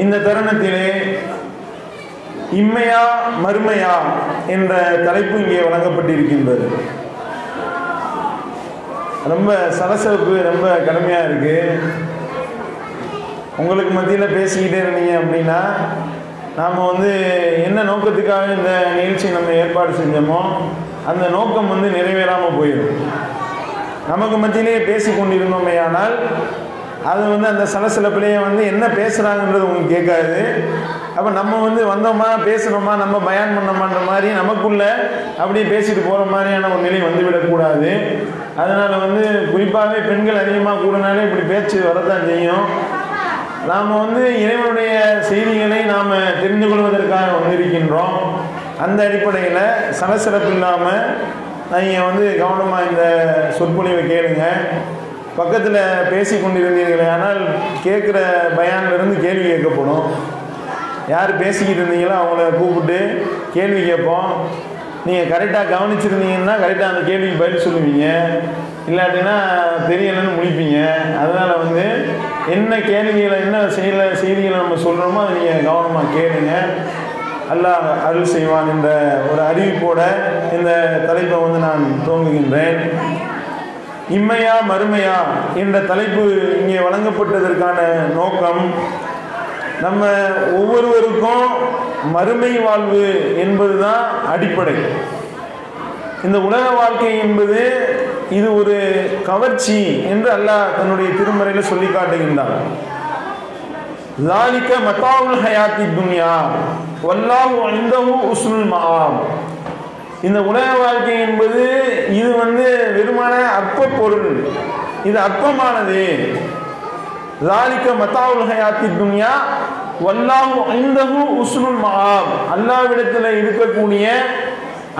இந்த தருணத்திலே இம்மையா மறுமையா என்ற தலைப்பு இங்கே வழங்கப்பட்டிருக்கின்றது. ரொம்ப சலசலப்பு, ரொம்ப கடுமையாக இருக்கு. உங்களுக்கு மத்தியில் பேசிக்கிட்டே இருந்தீங்க அப்படின்னா நாம் என்ன நோக்கத்துக்காக இந்த நிகழ்ச்சி நம்ம ஏற்பாடு செஞ்சோமோ அந்த நோக்கம் நிறைவேறாமல் போயிடும். நமக்கு மத்தியிலே பேசி கொண்டிருந்தோமே ஆனால் அது அந்த சலசலப்பிலேயே என்ன பேசுகிறாங்கன்றது உங்களுக்கு கேட்காது. அப்போ நம்ம வந்தோமா பேசணுமா நம்ம பயான் பண்ணோமான்ற மாதிரி நமக்குள்ள அப்படியே பேசிட்டு போகிற மாதிரியான ஒரு நிலை வந்துவிடக்கூடாது. அதனால் குறிப்பாகவே பெண்கள் அதிகமாக கூடனாலே இப்படி பேச்சு வரத்தான் செய்யும். நாம் இறைவனுடைய செய்திகளை நாம் தெரிந்து கொள்வதற்காக வந்திருக்கின்றோம். அந்த அடிப்படையில் சலசலப்பு இல்லாமல் நீங்கள் கவனமாக இந்த சொற்பொழிவை கேளுங்க. பக்கத்தில் பேசி கொண்டிருந்தீர்களே ஆனால் கேட்குற பயான்லேருந்து கேள்வி கேட்கப்படும். யார் பேசிக்கிட்டு இருந்தீங்களோ அவங்கள கூப்பிட்டு கேள்வி கேட்போம். நீங்கள் கரெக்டாக கவனிச்சிருந்தீங்கன்னா கரெக்டாக அந்த கேள்விக்கு பதில் சொல்லுவீங்க, இல்லாட்டினா தெரியலைன்னு முடிப்பீங்க. அதனால் என்ன கேள்விகளை என்ன செய்திகளை நம்ம சொல்கிறோமோ அதை நீங்கள் கவனமாக கேளுங்க. அல்லாஹ் அருள் செய்வான் என்ற ஒரு அறிவிப்போட இந்த தலைப்பை நான் துவங்குகின்றேன். இம்மையா மறுமையா என்ற தலைப்பு இங்கே வழங்கப்பட்டதற்கான நோக்கம், நம்ம ஒவ்வொருவருக்கும் மறுமை வாழ்வு என்பதுதான் அடிப்படை. இந்த உலக வாழ்க்கை என்பது இது ஒரு கவர்ச்சி என்று அல்லாஹ் தன்னுடைய திருமறையில் சொல்லி காட்டுகின்றார். ذَلِكَ مَتَاعُ الْحَيَاةِ الدُّنْيَا وَاللَّهُ عِندَهُ حُسْنُ الْمَآبِ. இந்த உலக வாழ்க்கை என்பது இது வெறுமான அற்ப பொருள், இது அற்பமானது. ذَلِكَ مَتَاعُ الْحَيَاةِ الدُّنْيا وَاللَّهُ عِندَهُ حُسْنُ الْمَآبِ. அல்லாஹ்விடத்தில் இருக்கக்கூடிய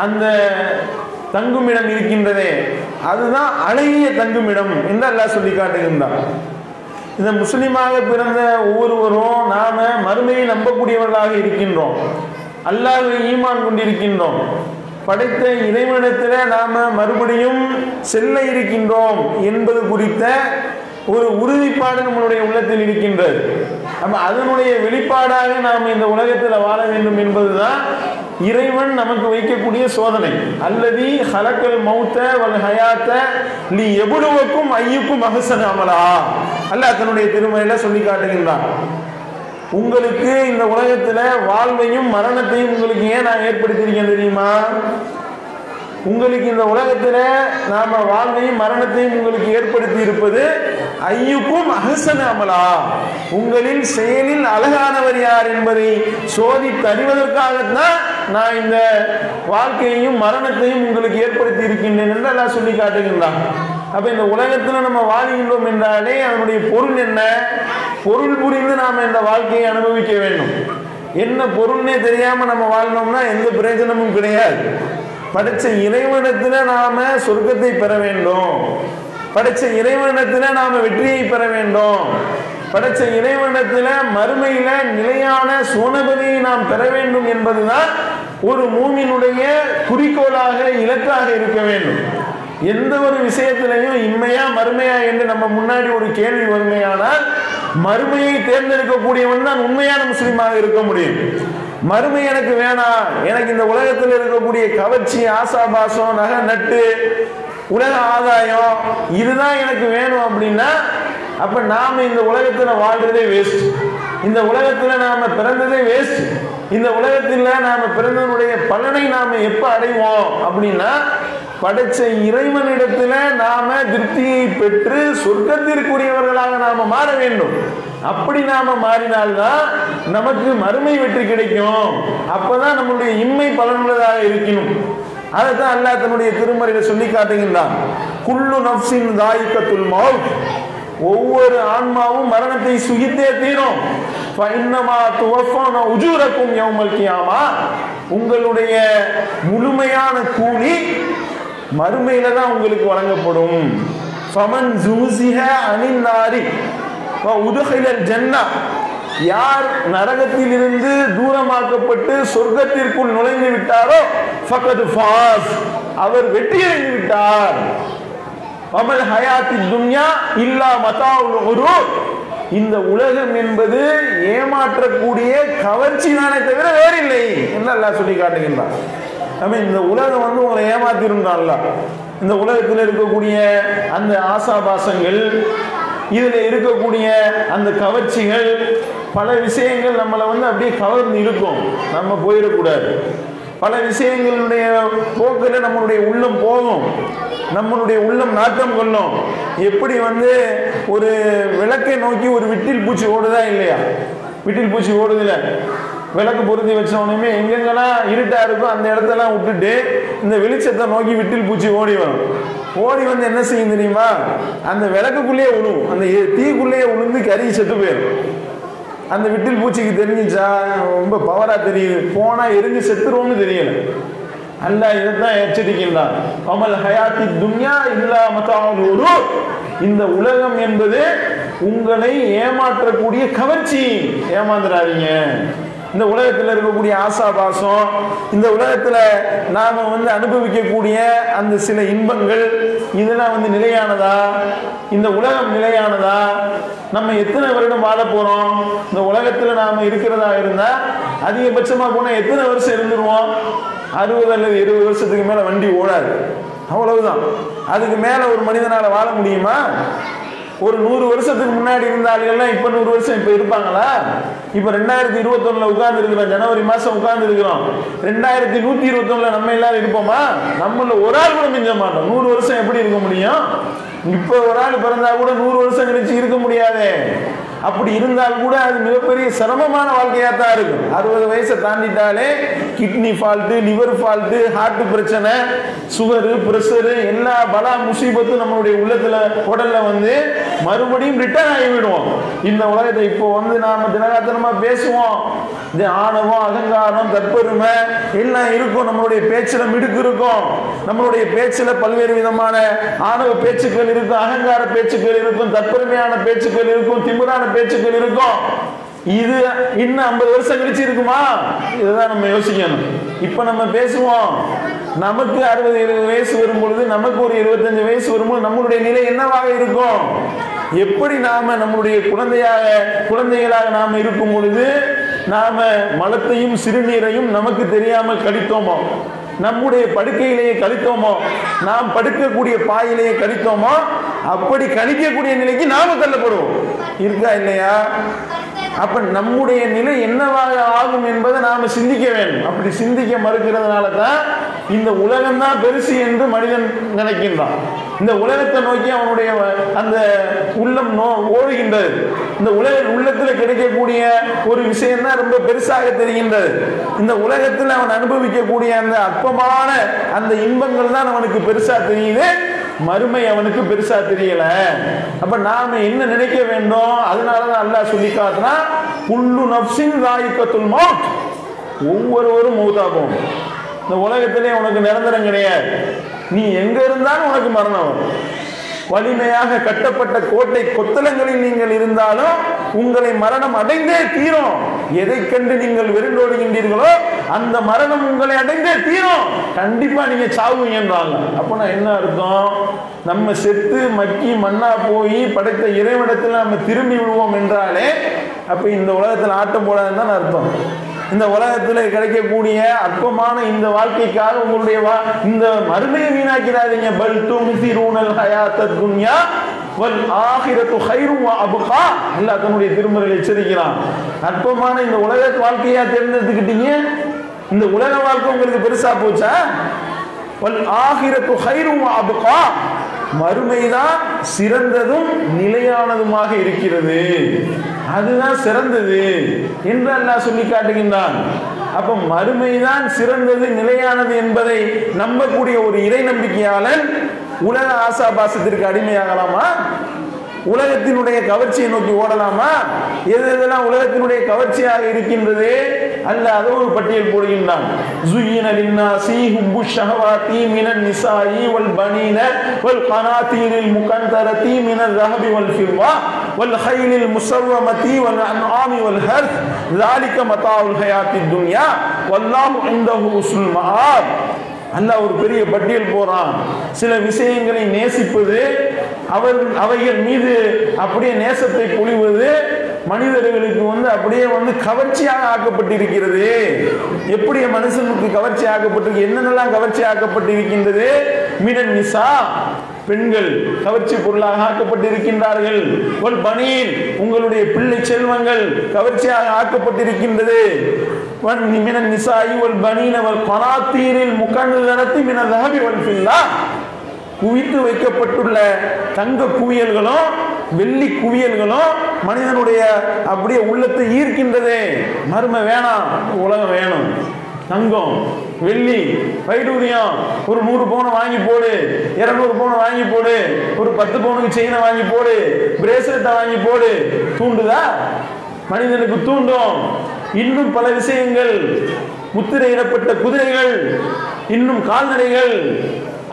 அந்த தங்குமிடம் இருக்கின்றதே அதுதான் அழகிய தங்குமிடம் என்று அல்லாஹ் சொல்லி காட்டுகின்றார். இந்த முஸ்லிமாக பிறந்த ஒவ்வொருவரும் நாம மறுமையை நம்பக்கூடியவர்களாக இருக்கின்றோம். அல்லாஹ்வை ஈமான் கொண்டிருக்கின்றோம். படைத்த இறைவனிடத்தில் நாம மறுபடியும் செல்ல இருக்கின்றோம் என்பது குறித்த ஒரு உறுதிப்பாடு நம்மளுடைய உள்ளத்தில் இருக்கின்றது. நம்ம அதனுடைய வெளிப்பாடாக நாம் இந்த உலகத்தில் வாழ வேண்டும் என்பதுதான் இறைவன் நமக்கு வைக்கக்கூடிய சோதனை. அல்லதி ஹலக்கல் மௌத்த வல் ஹயாத்த லி எபுலுவக்கும் ஐயுக்கும் அஹ்சனு அமலா. அல்லாஹ் தன்னுடைய திருமறையில சொல்லி காட்டுகின்றான். உங்களுக்கு இந்த உலகத்துல வாழ்வையும் மரணத்தையும் உங்களுக்கு ஏன் நான் ஏற்படுத்தியிருக்கேன் தெரியுமா? உங்களுக்கு இந்த உலகத்துல நாம வாழ்வையும் மரணத்தையும் உங்களுக்கு ஏற்படுத்தி இருப்பது ஐயுக்கும் அஹ்சனு அமலா, உங்களில் செயலில் அழகானவர் யார் என்பதை சோதித்து அறிவதற்காகத்தான் நான் இந்த வாழ்க்கையையும் மரணத்தையும் உங்களுக்கு ஏற்படுத்தி இருக்கின்றேன் என்று அல்லாஹ் சொல்லி காட்டுகின்றான். அப்ப இந்த உலகத்துல நம்ம வாழ்கின்றோம் என்றாலே அதனுடைய பொருள் என்ன? பொருள் புரிந்து நாம இந்த வாழ்க்கையை அனுபவிக்க வேண்டும். என்ன பொருள்னே தெரியாம நம்ம வாழ்ந்தோம்னா எந்த பிரயோஜனமும் கிடையாது. படைச்ச இறைவனிடத்துல நாம சொர்க்கத்தை பெற வேண்டும், படைச்ச இறைவனிடத்துல நாம வெற்றியை பெற வேண்டும், படைச்ச இறைவனிடத்துல மறுமையில நிலையான சுவனபதியை நாம் பெற வேண்டும் என்பதுதான் ஒரு மூமினுடைய குறிக்கோளாக இலக்காக இருக்க வேண்டும். எந்த ஒரு விஷயத்திலையும் இம்மையா மறுமையா என்று நம்ம முன்னாடி ஒரு கேள்வி வறுமையானால் மறுமையை தேர்ந்தெடுக்கக்கூடியவன் தான் உண்மையான முஸ்லிமாக இருக்க முடியும். மறுமை எனக்கு வேணாம், எனக்கு இந்த உலகத்தில் இருக்கக்கூடிய கவர்ச்சி, ஆசாபாசம், நகை நட்டு, உலக ஆதாயம் இதுதான் எனக்கு வேணும் அப்படின்னா அப்ப நாம இந்த உலகத்துல வாழ்றதே வேஸ்ட், இந்த உலகத்துல நாம பிறந்ததே வேஸ்ட். இந்த உலகத்துல நாம பிறந்தனுடைய பலனை நாம எப்ப அடைவோம் அப்படின்னா படைச்ச இறைவனிடத்துல நாம திருப்தியை பெற்று சொர்க்கத்திற்குரியவர்களாக நாம மாற வேண்டும். அப்படி நாம மாறினால்தான் நமக்கு மறுமை வெற்றி கிடைக்கும். அப்பதான் நம்மளுடைய இம்மை பலனுள்ளதாக இருக்கணும். அதைத்தான் அல்லாஹ் தன்னுடைய திருமறையில சொல்லி காட்டுகின்றான். குல்லு நஃப்ஸின் தாயிகத்துல் மௌத், ஒவ்வொரு ஆன்மாவும் மரணத்தை சுகித்தே தீரும். ஃபஇன்னமா துவஃபன உஜூரக்கும் யௌமல் கியாமா, உங்களுடைய முழுமையான கூலி மறுமையில தான் உங்களுக்கு வழங்கப்படும். ஃபமன் ஜூஸிஹ அனின் நாரி வ உத்ஹிலல் ஜன்னah, யார் நரகத்தில் இருந்து தூரமாக்கப்பட்டு சொர்க்கத்திற்குள் நுழைந்து விட்டாரோ ஃபகத் ஃபாஸ், அவர் வெற்றியடைந்து விட்டார். வமல் ஹயாத்தி துன்யா இல்லா மதாஉல் குரூர், இந்த உலகம் என்பது ஏமாற்றக்கூடிய கவர்ச்சி தானே தவிர வேறில்லை என்று அல்லாஹ் சொல்லி காட்டுகின்றான். இந்த உலகம் வந்து உங்களை ஏமாத்திருந்தான்ல. இந்த உலகத்தில் இருக்கக்கூடிய அந்த ஆசாபாசங்கள், இதுல இருக்கக்கூடிய அந்த கவர்ச்சிகள், பல விஷயங்கள் நம்மளை வந்து அப்படியே கவர்ந்து இருக்கும். நம்ம போயிடக்கூடாது. பல விஷயங்களுடைய போக்கில் நம்மளுடைய உள்ளம் போகும், நம்மளுடைய உள்ளம் நாட்டம் கொள்ளும். எப்படி வந்து ஒரு விளக்கை நோக்கி ஒரு விட்டில் பூச்சி ஓடுதா இல்லையா? விட்டில் பூச்சி ஓடுதுல, விளக்கு பொருத்தி வச்சோடனே எங்கெங்கெல்லாம் இருட்டா இருக்கும் அந்த இடத்தெல்லாம் விட்டுட்டு இந்த வெளிச்சத்தை நோக்கி விட்டில் பூச்சி ஓடி வரும். ஓடி வந்து என்ன செய்யும் தெரியுமா? அந்த விளக்குக்குள்ளேயே விழுவும், அந்த தீக்குள்ளேயே விழுந்து கறி செத்து போயிடும். அந்த விட்டில் பூச்சிக்கு தெரிஞ்சிச்சா ரொம்ப பவரா தெரியுது, போனா எரிஞ்சு செத்துருவோம்னு தெரியல. அல்லாஹ் இதைத்தான் எச்சரிக்கின்றான். கமல் ஹயாத்தி துன்யா இல்லா மதாஉல் குரூர். இந்த உலகம் என்பது உங்களை ஏமாற்றக்கூடிய கவர்ச்சி, ஏமாந்துடாதீங்க. இந்த உலகத்தில் இருக்கக்கூடிய ஆசாபாசம், இந்த உலகத்தில் நாம வந்து அனுபவிக்கக்கூடிய அந்த சில இன்பங்கள், இதெல்லாம் வந்து நிலையானதா? இந்த உலகம் நிலையானதா? நம்ம எத்தனை வருடம் வாழ போறோம்? இந்த உலகத்தில் நாம இருக்கிறதா இருந்தா அதிகபட்சமா போனா எத்தனை வருஷம் இருந்துருவோம்? 60 அல்லது 70 வருஷத்துக்கு மேல வண்டி ஓடாது, அவ்வளவுதான். அதுக்கு மேல ஒரு மனிதனால வாழ முடியுமா? ஒரு 100 வருஷத்துக்கு முன்னாடி இருந்த ஆளுகள்லாம் இப்ப 100 வருஷம் இப்ப இருப்பாங்களா? இப்ப 2021 உட்கார்ந்து இருக்கிறோம், ஜனவரி மாசம் உட்கார்ந்து இருக்கிறோம். 2121 நம்ம எல்லாரும் இருப்போமா? நம்மள ஒரு ஆள் கூட மிஞ்ச மாட்டோம். 100 வருஷம் எப்படி இருக்க முடியும்? இப்ப ஒரு ஆள் பிறந்தா கூட 100 வருஷம் கழிச்சு இருக்க முடியாது. அப்படி இருந்தால் கூட அது மிகப்பெரிய சிரமமான வாழ்க்கையா தான் இருக்கும். 60 வயசை தாண்டிட்டாலே kidney fault, liver fault, heart பிரச்சனை, சுகரு, பிரஷரு, எல்லா பலா முசீபத்தும் நம்மளுடைய உள்ளத்துல உடல்ல வந்து மறுபடியும் ரிட்டர்ன் ஆகிவிடுவோம். இந்த உலகத்தை இப்போ வந்து நாம தினகாத்தனமா பேசுவோம், ஆணவம், அகங்காரம், தற்பெருமை எல்லாம் இருக்கும். நம்மளுடைய பேச்சுல மிடுக்கு இருக்கும், நம்மளுடைய பேச்சுல பல்வேறு விதமான ஆணவ பேச்சுக்கள் இருக்கும், அகங்கார பேச்சுக்கள் இருக்கும், தற்பெருமையான பேச்சுக்கள் இருக்கும், திமிரான பேச்சுக்கள் இருக்கும். இது இன்னும் 50 வருஷம் கழிச்சு இருக்குமா? இதுதான் நம்ம யோசிக்கணும். இப்ப நம்ம பேசுவோம், நமக்கு 60-70 வயசு வரும் பொழுது, நமக்கு ஒரு 25 வயசு வரும்போது நம்மளுடைய நிலை என்னவாக இருக்கும்? எப்படி நாம நம்மளுடைய குழந்தைகளாக நாம இருக்கும் பொழுது நாம மலத்தையும் சிறுநீரையும் நமக்கு தெரியாமல் கழித்தோமோ, நம்முடைய படுக்கையிலேயே கழித்தோமோ, நாம் படுக்கக்கூடிய பாயிலேயே கழித்தோமோ, அப்படி கழிக்கக்கூடிய நிலைக்கு நாம தள்ளப்படுவோம். இருக்கா இல்லையா? அப்ப நம்முடைய நிலை என்னவாக ஆகும் என்பதை நாம சிந்திக்க வேண்டும். அப்படி சிந்திக்க மறுக்கிறதுனால தான் இந்த உலகம் தான் பெருசு என்று மனிதன் நினைக்கின்றான். இந்த உலகத்தை நோக்கி அவனுடைய அந்த உள்ளம் ஓடுகின்றது. இந்த உள்ளத்தில் கிடைக்கக்கூடிய ஒரு விஷயம் தான் ரொம்ப பெருசாக தெரிகின்றது. இந்த உலகத்தில் அவன் அனுபவிக்கக்கூடிய அந்த அற்பமான அந்த இன்பங்கள் தான் அவனுக்கு பெருசா தெரியுது, மறுமை அவனுக்கு பெருசா தெரியல. அப்ப நாம என்ன நினைக்க வேண்டும்? அதனாலதான் அல்லாஹ் சொல்லி காட்டுனா, குல்லு நஃப்ஸின் ஸாயிகத்துல் மௌத். ஒவ்வொருவரும் மௌத்தா போகும். இந்த உலகத்திலே உனக்கு நிரந்தரம் கிடையாது. நீ எங்க இருந்தாலும் உனக்கு மரணம் வரும். வலிமையாக கட்டப்பட்ட கோட்டை கொத்தளங்களில் நீங்கள் இருந்தாலும் உங்களை மரணம் அடைந்தே தீரும். எதை கண்டு நீங்கள் வெறுண்டோடுகின்றீர்களோ அந்த மரணம் உங்களை அடைந்தே தீரும். கண்டிப்பா நீங்க சாவுங்கன்றாங்க. அப்பனா என்ன அர்த்தம்? நம்ம செத்து மக்கி மண்ணா போய் படைத்த இறைவனிடத்தில் நம்ம திரும்பி விடுவோம் என்றாலே அப்ப இந்த உலகத்தில் ஆட்டம் போடாதுன்னு தான் அர்த்தம். இந்த உலகத்தில் கிடைக்கக்கூடிய அற்பமான இந்த வாழ்க்கைக்காக உங்களுடைய இந்த மறுமையை வீணாக்கிறாதீங்க. பல் தும்சிரூனல் ஹயாத்தத் துன்யா வல் ஆகிரத்து கைரும் அபுகா. அல்லாஹ் தன்னுடைய திருமறையில் எச்சரிக்கிறான். அற்பமான இந்த உலக வாழ்க்கையா தேர்ந்தெடுத்துக்கிட்டீங்க. இந்த உலக வாழ்க்கை உங்களுக்கு பெருசா போச்சா? வல் ஆகிரத்து கைரும் அபுகா. மறுமைதான் சிறந்ததும் நிலையானதுமாக இருக்கிறது, அதுதான் சிறந்தது என்று அல்லாஹ் சொல்லி காட்டுகின்றான். அப்ப மறுமைதான் சிறந்தது நிலையானது என்பதை நம்பக்கூடிய ஒரு இறை நம்பிக்கையாளன் உலக ஆசாபாசத்திற்கு அடிமையாகலாமா? உலகத்தினுடைய கவர்ச்சியை நோக்கி ஓடலாமா? எதெல்லாம் உலகத்தினுடைய கவர்ச்சியாக இருக்கின்றது அல்லாஹ் அதை ஒரு பட்டியல் போடுகின்றான். زُيِّنَ لِلنَّاسِ حُبُّ الشَّهَوَاتِ مِنَ النِّسَاءِ وَالْبَنِينَ وَالْقَنَاطِيرِ الْمُقَنطَرَةِ مِنَ الذَّهَبِ وَالْفِضَّةِ وَالْخَيْلِ الْمُسَوَّمَةِ وَالْأَنْعَامِ وَالْحَرْثِ ذَلِكَ مَتَاعُ الْحَيَاةِ الدُّنْيَا وَاللَّهُ عِندَهُ حُسْنُ الْمَآبِ. அல்லாஹ் ஒரு பெரிய பட்டியல் போறான். சில விஷயங்களை நேசிப்பது, அவைகள் மீது அப்படியே நேசத்தை பொழிவது மனிதர்களுக்கு அப்படியே கவர்ச்சியாக ஆக்கப்பட்டிருக்கிறது. எப்படி மனுஷனுக்கு கவர்ச்சி ஆக்கப்பட்டிருக்கு, என்னென்னலாம் கவர்ச்சி ஆக்கப்பட்டிருக்கின்றது? மினன் நிசா, பெண்கள் கவர்ச்சி பொருளாக ஆக்கப்பட்டிருக்கின்றார்கள். ஒல் பனீன், உங்களுடைய பிள்ளை செல்வங்கள் கவர்ச்சியாக ஆக்கப்பட்டிருக்கின்றது. மினன் நிசாஇ வல் பனீன வல் கனாத்தீரில் முகன்னதரத்தி மினல் ذهب والفضة, குவித்து வைக்கப்பட்டுள்ள தங்க குவியல்களும் வெள்ளி குவியல்களும் மனிதனுடைய அப்படியே உள்ளத்தை ஈர்க்கின்றது. மர்ம வேணாம், உலகம் வேணும். தங்கம், வெள்ளி, வைடூரியம், ஒரு 100 பவுன் வாங்கி போடு, 200 பவுன் வாங்கி போடு, ஒரு 10 பவுனுக்கு செயினை வாங்கி போடு, பிரேஸ்லெட்டை வாங்கி போடு. தூண்டுதா? மனிதனுக்கு தூண்டும். இன்னும் பல விஷயங்கள், முத்திரையிடப்பட்ட குதிரைகள், இன்னும் கால்நடைகள்,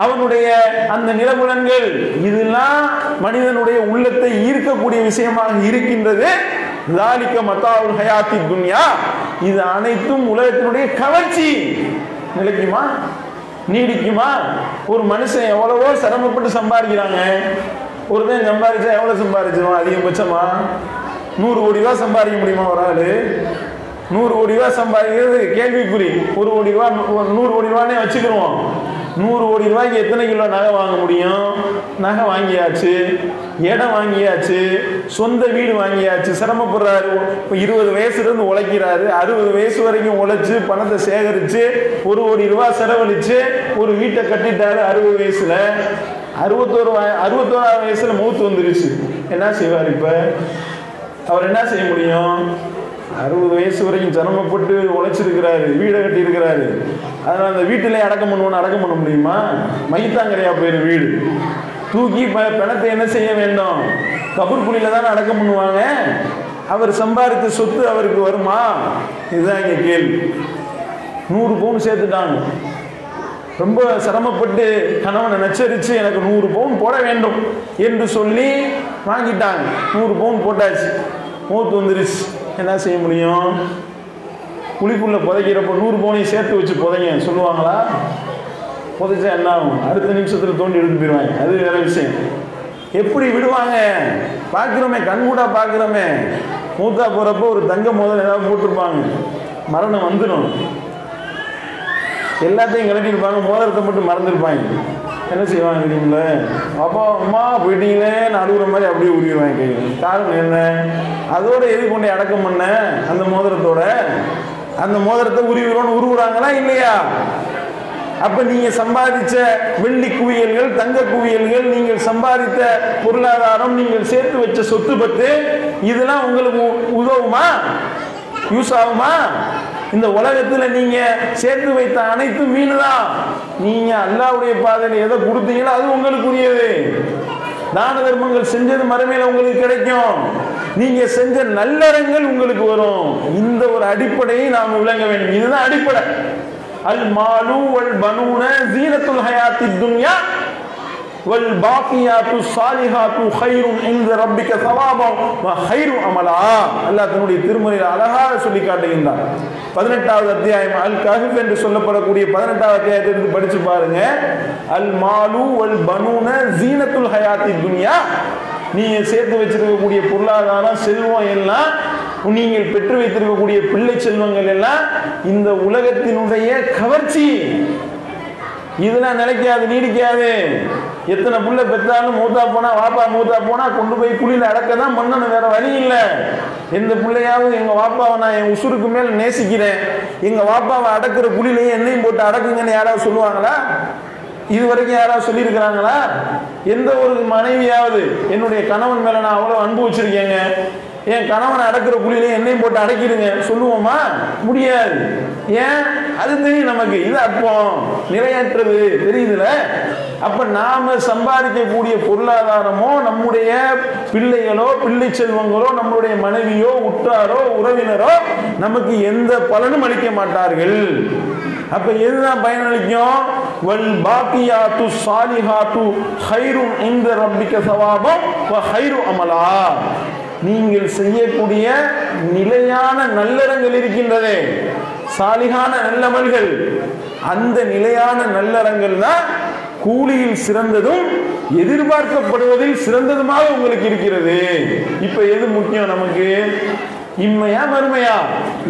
அவனுடைய அந்த நிலபுலன்கள், இதெல்லாம் மனிதனுடைய உள்ளத்தை ஈர்க்கக்கூடிய விஷயமாக இருக்கின்றது. ذَلِكَ مَتَاعُ الْحَيَاةِ الدُّنْيَا, இது அனைத்தும் உலகத்தினுடைய கவர்ச்சி. நிலைக்குமா? நீடிக்குமா? ஒரு மனுஷன் எவ்வளவோ சிரமப்பட்டு சம்பாதிக்கிறாங்க. ஒருத்தன் சம்பாதிச்சா எவ்வளவு சம்பாதிச்சிருவான்? அதிகபட்சமா 100 கோடி ரூபாய் சம்பாதிக்க முடியுமா ஒரு ஆளு? 100 கோடி ரூபாய் சம்பாதிக்கிறது கேள்விக்குறி. 1 கோடி ரூபாய் 100 கோடி ரூபானே வச்சுக்கிடுவோம். 100 கோடி ரூபாய்க்கு எத்தனை கிலோ நகை வாங்க முடியும்? நகை வாங்கியாச்சு, இடம் வாங்கியாச்சு, சொந்த வீடு வாங்கியாச்சு, சிரமப்படுறாரு. இப்போ 20 வயசுலேருந்து உழைக்கிறாரு, 60 வயசு வரைக்கும் உழைச்சு பணத்தை சேகரித்து 1 கோடி ரூபாய் செலவழித்து ஒரு வீட்டை கட்டிட்டாரு. 60 வயசுல 61 வயசுல மூத்து வந்துருச்சு. என்ன செய்வார்? இப்போ அவர் என்ன செய்ய முடியும்? 60 வயசு வரைக்கும் சிரமப்பட்டு உழைச்சிருக்கிறாரு, வீடை கட்டி இருக்கிறாரு. அதனால அந்த வீட்டிலே அடக்கம் பண்ண முடியுமா? மைத்தாங்கரையா போயிரு வீடு. தூக்கி பணத்தை என்ன செய்ய வேண்டும்? கபூர் குழியில தானே அடக்கம் பண்ணுவாங்க. அவர் சம்பாதித்த சொத்து அவருக்கு வருமா? இதுதான் இங்க கேள்வி. 100 பவுன் சேர்த்துட்டாங்க. ரொம்ப சிரமப்பட்டு கணவனை நச்சரித்து எனக்கு 100 பவுன் போட வேண்டும் என்று சொல்லி வாங்கிட்டாங்க. 100 பவுன் போட்டாச்சு, மூத்து வந்துருச்சு. என்ன செய்ய முடியும்? குழிக்குள்ள புதைக்கிறப்ப 100 பவுனையும் சேர்த்து வச்சு புதைங்க சொல்லுவாங்களா? புதைச்சா என்ன ஆகும்? அடுத்த நிமிஷத்துல தோண்டி எடுத்து போயிடுவாங்க. அது வேற விஷயம். எப்படி விடுவாங்க? பார்க்குறோமே, கண்கூடா பார்க்குறோமே. மூத்தா போறப்போ ஒரு தங்க மோதிரம் ஏதாவது போட்டிருப்பாங்க, மரணம் வந்துடும். எல்லாத்தையும் கிளட்டிருப்பாங்க, மோதிரத்தை மட்டும் மறந்துருப்பாங்க. என்ன செய்வாங்க தெரியுங்கள? அப்போ அம்மா போயிட்டீங்களே அழுகுற மாதிரி அப்படியே உருவிடுவாங்க கையில். காரணம் என்ன? அதோட எது கொண்டு அடக்கம் பண்ண அந்த மோதிரத்தோட, அந்த மோதிரத்தை உருவுறாங்களா இல்லையா? அப்ப நீங்க சம்பாதிச்ச வெள்ளி குவியல்கள், தங்க குவியல்கள், நீங்கள் சம்பாதித்த பொருளாதாரம், நீங்கள் சேர்த்து வச்ச சொத்து பத்து, இதெல்லாம் உங்களுக்கு உதவுமா? யூஸ் ஆகுமா? இந்த உலகத்துல நீங்க சேர்த்து வைத்த அனைத்தும் மீன் தான். நீங்க அல்லாஹ்வுடைய பாதையில எதை கொடுத்தீங்களோ அது உங்களுக்குரியது. தான தர்மங்கள் செஞ்சது மறுமையில உங்களுக்கு கிடைக்கும். நீங்க செஞ்ச நல்லறங்கள் உங்களுக்கு வரும். இந்த ஒரு அடிப்படையை நாம் விளங்க வேண்டும். இதுதான் அடிப்படை. அல் மாலு வல் பனூன ஜீனத்துல் ஹயாத்தித் துன்யா வல் பாக்கியாத்து ஸாலிஹாத்து கைரும் இன்த ரப்பிக ஸவாபன் வ கைரு அமலா. அல்லாஹ் தன்னுடைய திருமறையில் அழகாக சொல்லி காட்டுகின்றார். 18வது அத்தியாயம் அல் கஹஃப் என்று சொல்லப்படக்கூடிய 18வது அத்தியாயத்தை எடுத்து படிச்சு பாருங்க. அல் மாலு வல் பனூன ஜீனத்துல் ஹயாத்தித் துன்யா, நீங்க சேர்த்து வச்சிருக்கக்கூடிய பொருளாதாரம், செல்வம் எல்லாம், நீங்கள் பெற்று வைத்திருக்கக்கூடிய பிள்ளை செல்வங்கள் எல்லாம் இந்த உலகத்தினுடைய கவர்ச்சி. இதெல்லாம் நிலைக்காது, நீடிக்காது. எத்தனை புள்ள பெற்றாலும் மூத்தா போனா, வாப்பா மூத்தா போனா கொண்டு போய் குழியில அடக்க தான் பண்ணணும், வேற வழி இல்லை. எந்த பிள்ளையாவது எங்க வாப்பாவை நான் என் உசுருக்கு மேல நேசிக்கிறேன், எங்க வாப்பாவை அடக்குற குழியிலையும் என்னையும் போட்டு அடக்குங்கன்னு யாராவது சொல்லுவாங்களா? இது வரைக்கும் யாராவது சொல்லியிருக்கிறாங்களா? எந்த ஒரு மனைவியாவது என்னுடைய கணவன் மேல நான் அவ்வளவு அன்பு வச்சிருக்கேங்க, என் கணவனை அடக்கிற குழியிலே என்னையும் போட்டு அடக்கிடுங்க சொல்லுவோமா? முடியாது. ஏன்? அது தெரியும் நமக்கு. இது அற்பம், நிறையற்றது தெரியுதுல. அப்ப நாம சம்பாதிக்கக்கூடிய பொருளாதாரமோ, நம்முடைய பிள்ளைகளோ, பிள்ளை செல்வங்களோ, நம்மளுடைய மனைவியோ, உற்றாரோ, உறவினரோ நமக்கு எந்த பலனும் அளிக்க மாட்டார்கள். அப்ப எதுதான் பயனளிக்கும்? வல் பாக்கியாத்து ஸாலிஹாத்து கைரும் இன்த ரப்பிக ஸவாபன் வ கைரு அமலா. நீங்கள் செய்யக்கூடிய நிலையான நல்லறங்கள் இருக்கின்றதே, சாலிகான நல்லமல்கள், அந்த நிலையான நல்லறங்கள் தான் கூலியில் சிறந்ததும் எதிர்பார்க்கப்படுவதில் சிறந்ததுமாக உங்களுக்கு இருக்கிறது. இப்ப எது முக்கியம் நமக்கு? இம்மையா மறுமையா?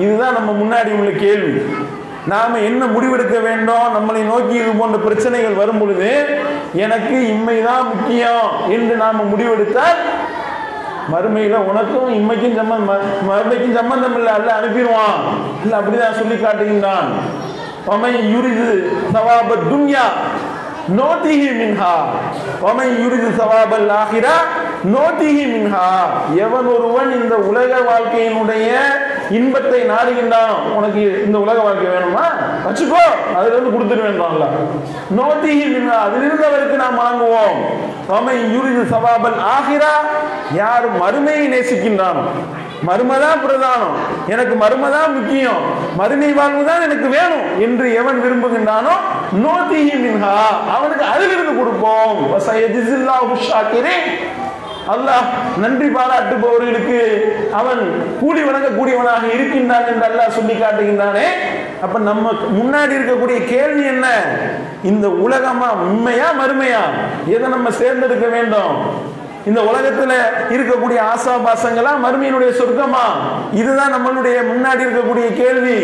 இதுதான் நம்ம முன்னாடி உள்ள கேள்வி. நாம என்ன முடிவெடுக்க வேண்டும்? நம்மளை நோக்கி இது போன்ற பிரச்சனைகள் வரும் பொழுது எனக்கு இம்மைதான் முக்கியம் என்று நாம முடிவெடுத்தால் மறுமையில உனக்கும் இம்மைக்கும் மறுமைக்கும் சம்பந்தம் இல்லை, அல்ல அனுப்பிடுவான். இல்ல அப்படிதான் சொல்லி காட்டுகின்றான். எவன் ஒருவன் இந்த உலக வாழ்க்கையினுடைய இன்பத்தை நாடுகின்றான், உனக்கு இந்த உலக வாழ்க்கை வேணுமா வச்சுக்கோ, அதுல இருந்து கொடுத்துட்டு வேண்டாம்ல, நோட்டிஹி மின்ஹா, அதிலிருந்து அவருக்கு நாம் வாங்குவோம். யார் மறுமையை நேசிக்கின்றானோ, மறுமைதான் பிரதானம், எனக்கு மறுமைதான் முக்கியம், மறுமை வாழ்வுதான் எனக்கு வேணும் என்று எவன் விரும்புகின்றானோ நோட்டிஹி மின்ஹா, அவனுக்கு அதிலிருந்து கொடுப்போம். அல்லாஹ் நன்றி பாராட்டுபவர்களுக்கு அவன் கூலி வழங்கக்கூடியவனாக இருக்கின்றான் என்று அல்லாஹ் சொல்லி காட்டுகின்றானே. அப்ப நம்ம முன்னாடி இருக்கக்கூடிய கேள்வி என்ன? இந்த உலகமா உண்மையா மறுமையா? எதை நம்ம தேர்ந்தெடுக்க வேண்டும்? இந்த உலகத்துல இருக்கக்கூடிய ஆசாபாசங்களா மறுமையினுடைய சொர்க்கமா? இதுதான் நம்மளுடைய முன்னாடி இருக்கக்கூடிய கேள்வி.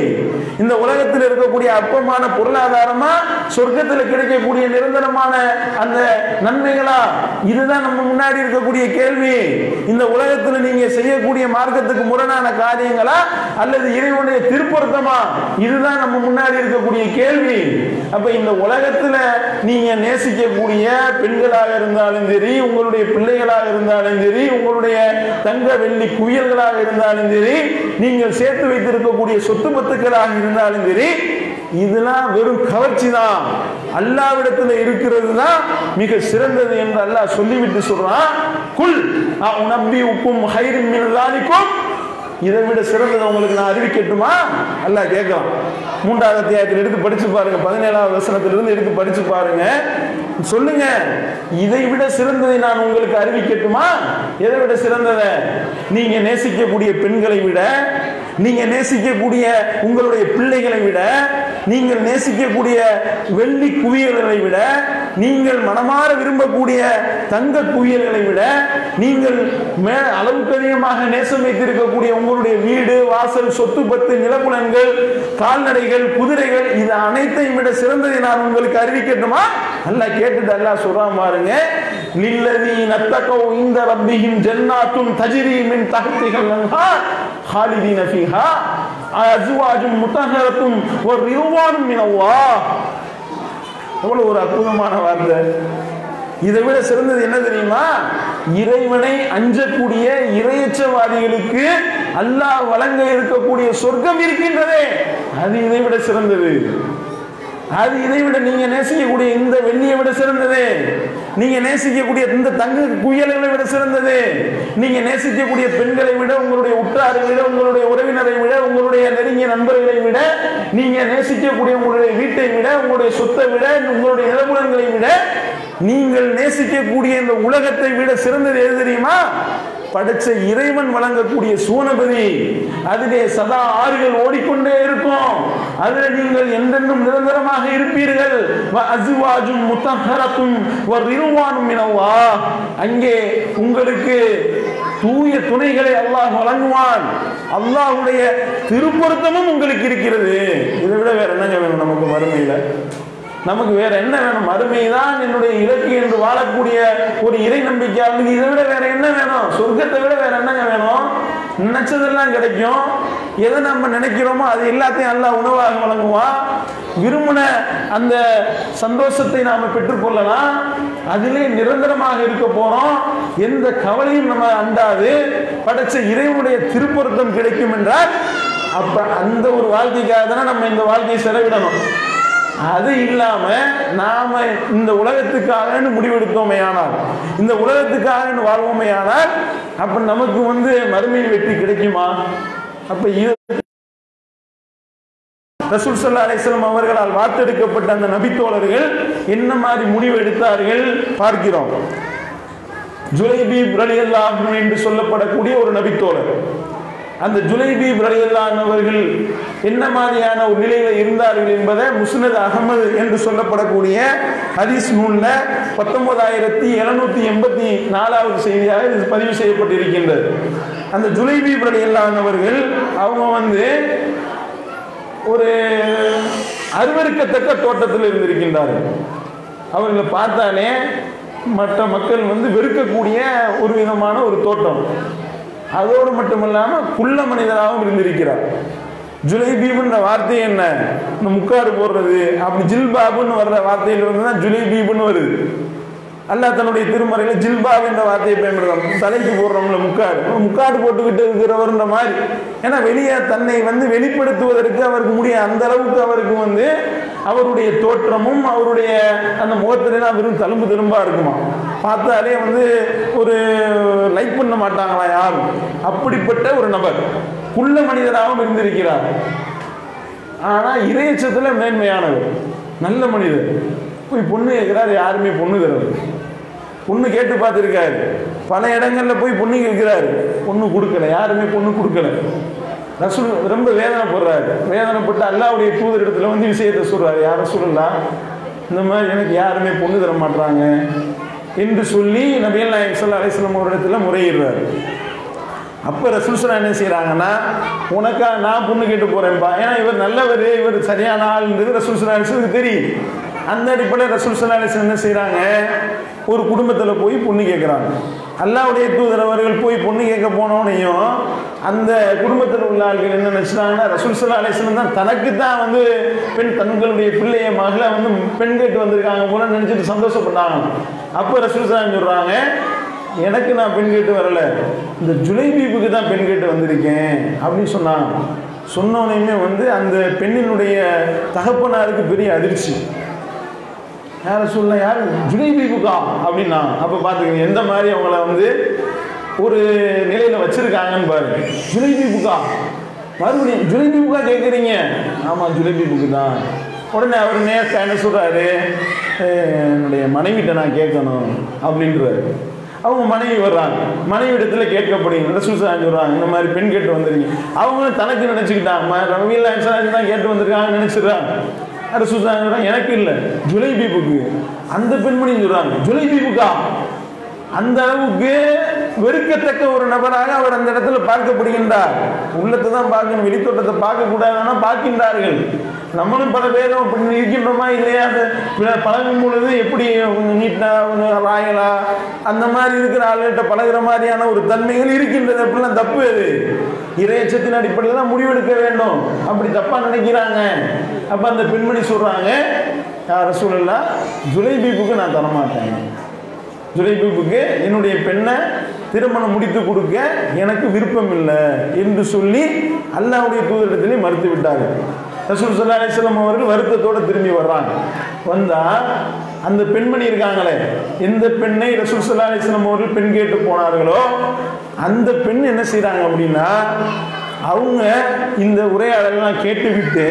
இந்த உலகத்தில் இருக்கக்கூடிய அற்பமான பொருளாதாரமா, சொர்க்கத்தில் கிடைக்கக்கூடிய நிரந்தரமான அந்த நன்மைகளா? இதுதான் நம்ம முன்னாடி இருக்கக்கூடிய கேள்வி. இந்த உலகத்தில் நீங்க செய்யக்கூடிய மார்க்கத்துக்கு முரணான காரியங்களா அல்லது இறைவனுடைய திருப்பொருத்தமா? இதுதான் நம்ம முன்னாடி இருக்கக்கூடிய கேள்வி. அப்ப இந்த உலகத்துல நீங்க நேசிக்கக்கூடிய பெண்களாக இருந்தாலும் சரி, உங்களுடைய பிள்ளைகளாக இருந்தாலும் சரி, உங்களுடைய தங்க வெள்ளி குவியல்களாக இருந்தாலும் சரி, நீங்கள் சேர்த்து வைத்திருக்கக்கூடிய சொத்து பத்துக்களாக இருந்தாலும் சரி, இதெல்லாம் வெறும் கவர்ச்சி தான். அல்லாஹ்விடத்தில் இருக்கிறது தான் மிக சிறந்தது என்று அல்லாஹ் சொல்லிவிட்டு சொல்றான். குல் உனப்பியுக்கும் ஹைரின் மின் ஸாலிகும், இதை விட சிறந்தது உங்களுக்கு நான் அறிவிக்கட்டுமா? அல்லாஹ் கேட்கலாம். 3வது அத்தியாயத்தில் எடுத்து படிச்சு பாருங்க, 17வது வசனத்திலிருந்து எடுத்து படிச்சு பாருங்க. சொல்லுங்க, இதை விட சிறந்ததை நான் உங்களுக்கு அறிவிக்கட்டுமா? எதை விட சிறந்ததை? நீங்க நேசிக்கக்கூடிய பெண்களை விட, நீங்க நேசிக்கக்கூடிய உங்களுடைய பிள்ளைகளை விட, நீங்கள் நேசிக்கக்கூடிய வெள்ளி குவியல்களை விட, நீங்கள் மனமாற விரும்பக்கூடிய தங்க குவியல்களை விட, நீங்கள் அளவுக்கு அதிகமாக நேசம் வைத்திருக்கக்கூடிய உங்களுடைய வீடு வாசல் சொத்து பத்து நிலப்புலன்கள் கால்நடைகள் குதிரைகள், இது அனைத்தையும் விட சிறந்ததை நான் உங்களுக்கு அறிவிக்கட்டுமா? அல்லாஹ் கேட்டுட்டு அல்லாஹ் சொல்றான் பாருங்க. லில்லதீன தகவ் இன்த ரப்பிஹிம் ஜன்னாத்துன் தஜ்ரி மின் தஹ்திஹல் அன்ஹார் ஹாலிதீன ஃபீஹா அஸ்வாஜும் முத்தஹரத்தும் வ ரிதுவானும் மினல்லாஹ். எவ்வளவு ஒரு அற்புதமான வார்த்தை! இதை விட சிறந்தது என்ன தெரியுமா? இறைவனை அஞ்சக்கூடிய இறையச்சவாதிகளுக்கு அல்லாஹ் வழங்க இருக்கக்கூடிய சொர்க்கம் இருக்கின்றதே, அது இதை விட சிறந்தது. அது இதை விட நீங்க நேசிக்கக்கூடிய இந்த வெள்ளியை விட சிறந்தது, நீங்க நேசிக்கக்கூடிய இந்த தங்க குயல்களை விட சிறந்தது, நீங்க நேசிக்கக்கூடிய பெண்களை விட, உங்களுடைய உற்றாரை விட, உங்களுடைய உறவினரை விட, உங்களுடைய நெருங்கிய நண்பர்களை விட, நீங்க நேசிக்கக்கூடிய உங்களுடைய வீட்டை விட, உங்களுடைய சொத்தை விட, உங்களுடைய நிலப்புலன்களை விட, நீங்கள் நேசிக்கக்கூடிய இந்த உலகத்தை விட சிறந்தது எது தெரியுமா? படைச்ச இறைவன் வழங்கக்கூடிய சூனபதி. அதிலே சதா ஆறுகள் ஓடிக்கொண்டே இருக்கும், அதில் நீங்கள் என்றென்றும் நிரந்தரமாக இருப்பீர்கள். அஸ்வாஜும் முத்தஹரத்தும் வ ரிதுவானும் மினல்லாஹ், அங்கே உங்களுக்கு தூய துணைகளை அல்லாஹ் வழங்குவான். அல்லாஹ்வுடைய திருப்பொருத்தமும் உங்களுக்கு இருக்கிறது. இதை விட வேற என்னங்க வேணும் நமக்கு மறுமையில? நமக்கு வேற என்ன வேணும்? மறுமைதான் என்னுடைய இலக்கு என்று வாழக்கூடிய ஒரு இறை நம்பிக்கையாளருக்கு இதை விட வேற என்ன வேணும்? சொர்க்கத்தை விட வேற என்னங்க வேணும்? நினைச்சதெல்லாம் கிடைக்கும். எதை நம்ம நினைக்கிறோமோ அது எல்லாத்தையும் அல்லாஹ் உணவாக வழங்குவான். விரும்பின அந்த சந்தோஷத்தை நாம பெற்றுக்கொள்ளலாம். அதிலே நிரந்தரமாக இருக்க போறோம். எந்த கவலையும் நம்ம அண்டாது. படைச்ச இறைவனுடைய திருப்பொருத்தம் கிடைக்கும் என்றால் அப்ப அந்த ஒரு வாழ்க்கைக்காக தானே நம்ம இந்த வாழ்க்கையை செலவிடணும். அது இல்லாம நாம இந்த உலகத்துக்காக முடிவெடுத்தோமே ஆனால், இந்த உலகத்துக்காக வாழ்வோமே ஆனால், அப்ப நமக்கு மறுமை வெற்றி கிடைக்குமா? அப்ப ரசூல் ஸல்லல்லாஹு அலைஹி வஸல்லம் அவர்களால் வார்த்தெடுக்கப்பட்ட அந்த நபித்தோழர்கள் என்ன மாதிரி முடிவு எடுத்தார்கள் பார்க்கிறோம். ஜுலைபீப் ரலியல்லாஹு அன்ஹு என்று சொல்லப்படக்கூடிய ஒரு நபித்தோழர். அந்த ஜுலைபீப் ரலியல்லாஹு அன்ஹு அவர்கள் என்ன மாதிரியான ஒரு நிலையில இருந்தார்கள் என்பதை முஸ்னத் அஹமது என்று சொல்லப்படக்கூடிய ஹதீஸ் நூல்ல 19784வது செய்தியாக இது பதிவு செய்யப்பட்டிருக்கின்றது. அந்த ஜுலைபீப் ரலியல்லாஹு அன்ஹு அவர்கள் அவங்க ஒரு அருவருக்கத்தக்க தோட்டத்தில் இருந்திருக்கின்றார்கள். அவர்களை பார்த்தாலே மற்ற மக்கள் வெறுக்கக்கூடிய ஒரு விதமான ஒரு தோட்டம். அதோடு மட்டுமல்லாமல் குள்ள மனிதனாகவும் இருந்திருக்கிறார். ஜுலைபீப்ன்ற வார்த்தை என்ன, இந்த முக்காடு போடுறது, அப்படி ஜில்பாபுன்னு வர்ற வார்த்தையிலிருந்து தான் ஜுலைபீப்னு வருது. அல்லாஹ் தன்னுடைய திருமறையில ஜில்பாப் என்ற வார்த்தையை பயன்படுத்தும். தலைக்கு போடுறோம்ல முக்காடு போட்டுக்கிட்டு இருக்கிறவர்ன்ற மாதிரி. ஏன்னா வெளியே தன்னை வெளிப்படுத்துவதற்கு அவருக்கு முடியும். அந்த அளவுக்கு அவருக்கு அவருடைய தோற்றமும் அவருடைய அந்த முகத்திலாம் வெறும் தழும்பு திரும்பா இருக்குமா. பார்த்தாலே ஒரு லைக் பண்ண மாட்டாங்களா யாரும். அப்படிப்பட்ட ஒரு நபர் குள்ள மனிதராகவும் இருந்திருக்கிறார். ஆனா இறையச்சத்துல மேன்மையானவர், நல்ல மனிதர். போய் பொண்ணு கேட்கிறார், யாருமே பொண்ணு தரது. பொண்ணு கேட்டு பார்த்துருக்காரு, பல இடங்கள்ல போய் பொண்ணு கேட்கிறாரு, பொண்ணு கொடுக்கல, யாருமே பொண்ணு கொடுக்கல. ரசூல் ரொம்ப வேதனைப்படுறாரு. வேதனைப்பட்டு அல்லாஹ்வுடைய தூதர் இடத்துல விஷயத்தை சொல்றாரு, யார் ரசூலுல்லாஹ் இந்த மாதிரி எனக்கு யாருமே பொண்ணு தர மாட்டாங்க என்று சொல்லி நபிகள் நாயகம் ஸல்லல்லாஹு அலைஹி வஸல்லம் அவரிடத்துல முறையிடுறாரு. அப்ப ரசூல் ஸல்லல்லாஹு என்ன செய்யறாங்கன்னா, உனக்கா நான் பொண்ணு கேட்டு போறேன்பா. ஏன்னா இவர் நல்லவர், இவர் சரியான ஆள்ன்றது ரசூல் ஸல்லல்லாஹு அலைஹி வஸல்லம் தெரியும். அந்த அடிப்படையில் ரசூல் ஸல்லல்லாஹு அலைஹி வஸல்லம் என்ன செய்யறாங்க, ஒரு குடும்பத்தில் போய் பொண்ணு கேட்குறாங்க. அல்லாஹ்வுடைய தூதர் அவர்கள் போய் பொண்ணு கேட்க போனோன்னையும் அந்த குடும்பத்தில் உள்ள ஆட்கள் என்ன நினைச்சாங்கன்னா, ரசூல் ஸல்லல்லாஹு அலைஹி வஸல்லம் தான் தனக்கு தான் பெண் தங்களுடைய பிள்ளைய மகளை பெண் கேட்டு வந்திருக்காங்க போல நினைச்சிட்டு சந்தோஷப்பட்டாங்க. அப்போ ரசூல் ஸல்லல்லாஹு சொல்றாங்க, எனக்கு நான் பெண் கேட்டு வரல, இந்த ஜுலைபீபுக்கு தான் பெண் கேட்டு வந்திருக்கேன் அப்படின்னு சொன்னாங்க. சொன்னோனையுமே அந்த பெண்ணினுடைய தகப்பனாருக்கு பெரிய அதிர்ச்சி. யார சொல்ல, யாரு ஜுலைபீபுக்கா அப்படின்னா. அப்போ பார்த்துக்கங்க எந்த மாதிரி அவங்கள ஒரு நிலையில வச்சிருக்காங்கன்னு பாருங்க. ஜுலைபீபுக்கா, மறுபடியும் ஜுலைபீபுக்கா கேட்குறீங்க? ஆமா ஜுலைபீபுக்கு தான். உடனே அவர் நேரத்தை என்ன சொல்றாரு, என்னுடைய மனைவிட்ட நான் கேட்கணும் அப்படின்றாரு. அவங்க மனைவி வர்றாங்க, மனைவி இடத்துல கேட்கப்படுங்க. ரசூல் ஸல்லல்லாஹு சொல்றாங்க, இந்த மாதிரி பெண் கேட்டு வந்துருங்க. அவங்களும் தனக்கு நினைச்சுக்கிட்டாங்க, ரவியில் தான் கேட்டு வந்திருக்காங்கன்னு நினைச்சிடுறாங்க. ரசூல் ஸல்லல்லாஹு சொல்றாங்க, எனக்கு இல்லை ஜுலைபீபுக்கு. அந்த பெண்மணி சொல்றாங்க, ஜுலைபீபுக்கா? அந்த அளவுக்கு வெறுக்கத்தக்க ஒரு நபராக அவர் அந்த இடத்துல பார்க்கப்படுகின்றார். உள்ளத்தை தான் பார்க்கணும், வெளித்தோட்டத்தை பார்க்க கூடாதுன்னா பார்க்கின்றார்கள். நம்மளும் பல பேரும் அப்படி இருக்கின்றோமா இல்லையா? அந்த பழகும் பொழுது எப்படி நீட்டா ராயலா அந்த மாதிரி இருக்கிற ஆளுகிட்ட பழகிற மாதிரியான ஒரு தன்மைகள் இருக்கின்றது. அப்படிலாம் தப்பு. அது இறையச்சத்தின் அடிப்படையில் தான் முடிவெடுக்க வேண்டும். அப்படி தப்பா நினைக்கிறாங்க. அப்ப அந்த பெண்மணி சொல்றாங்க, யார் ரசூலுல்லாஹ், ஜுலைபீபுக்கு நான் தரமாட்டேன். ஜுலைபீபுக்கு என்னுடைய பெண்ணை திருமணம் முடித்து கொடுக்க எனக்கு விருப்பம் இல்லை என்று சொல்லி அல்லாஹ்வுடைய தூதரிடத்திலே மறுத்து விட்டார்கள். ரசூல் ஸல்லல்லாஹு அலைஹி வஸல்லம் அவர்கள் வருத்தத்தோடு திரும்பி வர்றாங்க. வந்தா அந்த பெண்மணி இருக்காங்களே, எந்த பெண்ணை ரசூல் ஸல்லல்லாஹு அலைஹி வஸல்லம் அவர்கள் பெண் கேட்டு போனார்களோ அந்த பெண் என்ன செய்யறாங்க அப்படின்னா, அவங்க இந்த உரையாடலாம் கேட்டுவிட்டு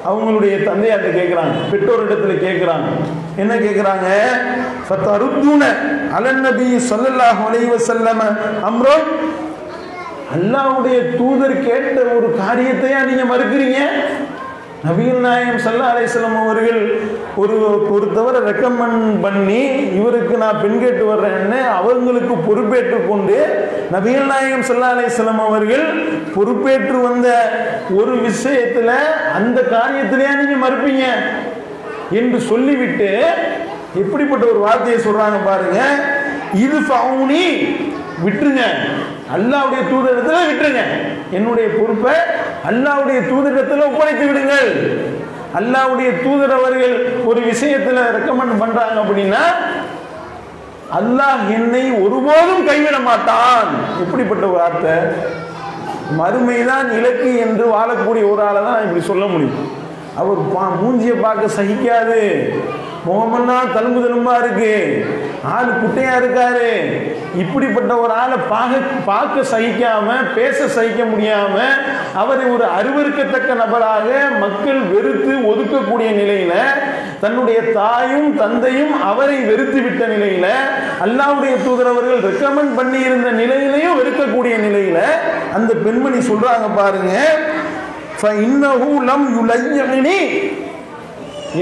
அவங்களுடைய தந்தையார்ட்ட கேட்குறாங்க, பெற்றோரிடத்துல கேட்குறாங்க. என்ன கேட்குறாங்க, ஃபதருதுன அலன் நபி ஸல்லல்லாஹு அலைஹி வஸல்லம் அம்ரோ, அல்லாஹ்வுடைய தூதர் கேட்ட ஒரு காரியத்தையா நீங்க மறுக்கிறீங்க? நபிகள் நாயகம் ஸல்லல்லாஹு அலைஹி வஸல்லம் அவர்கள் ஒருத்தவரை ரெக்கமெண்ட் பண்ணி இவருக்கு நான் பெண் கேட்டு வர்றேன்னு அவங்களுக்கு பொறுப்பேற்று கொண்டு நபிகள் நாயகம் ஸல்லல்லாஹு அலைஹி வஸல்லம் அவர்கள் பொறுப்பேற்று வந்த ஒரு விஷயத்துல அந்த காரியத்திலேயே நீங்க மறுப்பீங்க என்று சொல்லிவிட்டு எப்படிப்பட்ட ஒரு வார்த்தையை சொல்றாங்க பாருங்க, இது ஃபவுனி, விட்டுருங்க, அல்லாஹ்வுடைய தூதரிடத்துல விட்டுருங்க, என்னுடைய பொறுப்பை அல்லாஹ்வுடைய தூதரிடத்துல ஒப்படைத்து விடுங்கள். அல்லாஹ்வுடைய தூதர் அவர்கள் ஒரு விஷயத்துல ரெக்கமெண்ட் பண்றாங்க அப்படின்னா அல்லாஹ் என்னை ஒருபோதும் கைவிட மாட்டான். எப்படிப்பட்ட வார்த்தை! மறுமைதான் இலக்கு என்று வாழக்கூடிய ஒரு ஆளை தான் இப்படி சொல்ல முடியும். அவர் மூஞ்சியை பார்க்க சகிக்காது, முகமெல்லாம் தழும்பு தழும்பா இருக்கு, ஆள் குட்டையா இருக்காரு. இப்படிப்பட்ட ஒரு ஆளை பார்க்க சகிக்காம, பேச சகிக்க முடியாம, அவரை ஒரு அருவருக்கத்தக்க நபராக மக்கள் வெறுத்து ஒதுக்கக்கூடிய நிலையில தன்னுடைய தாயும் தந்தையும் அவரை வெறுத்து விட்ட நிலையில, அல்லாஹ்வுடைய தூதர் அவர்கள் ரெக்கமெண்ட் பண்ணி இருந்த நிலையிலையும் வெறுக்கக்கூடிய நிலையில அந்த பெண்மணி சொல்றாங்க பாருங்க, ஃபஇன்னஹு லம் யுலையனி,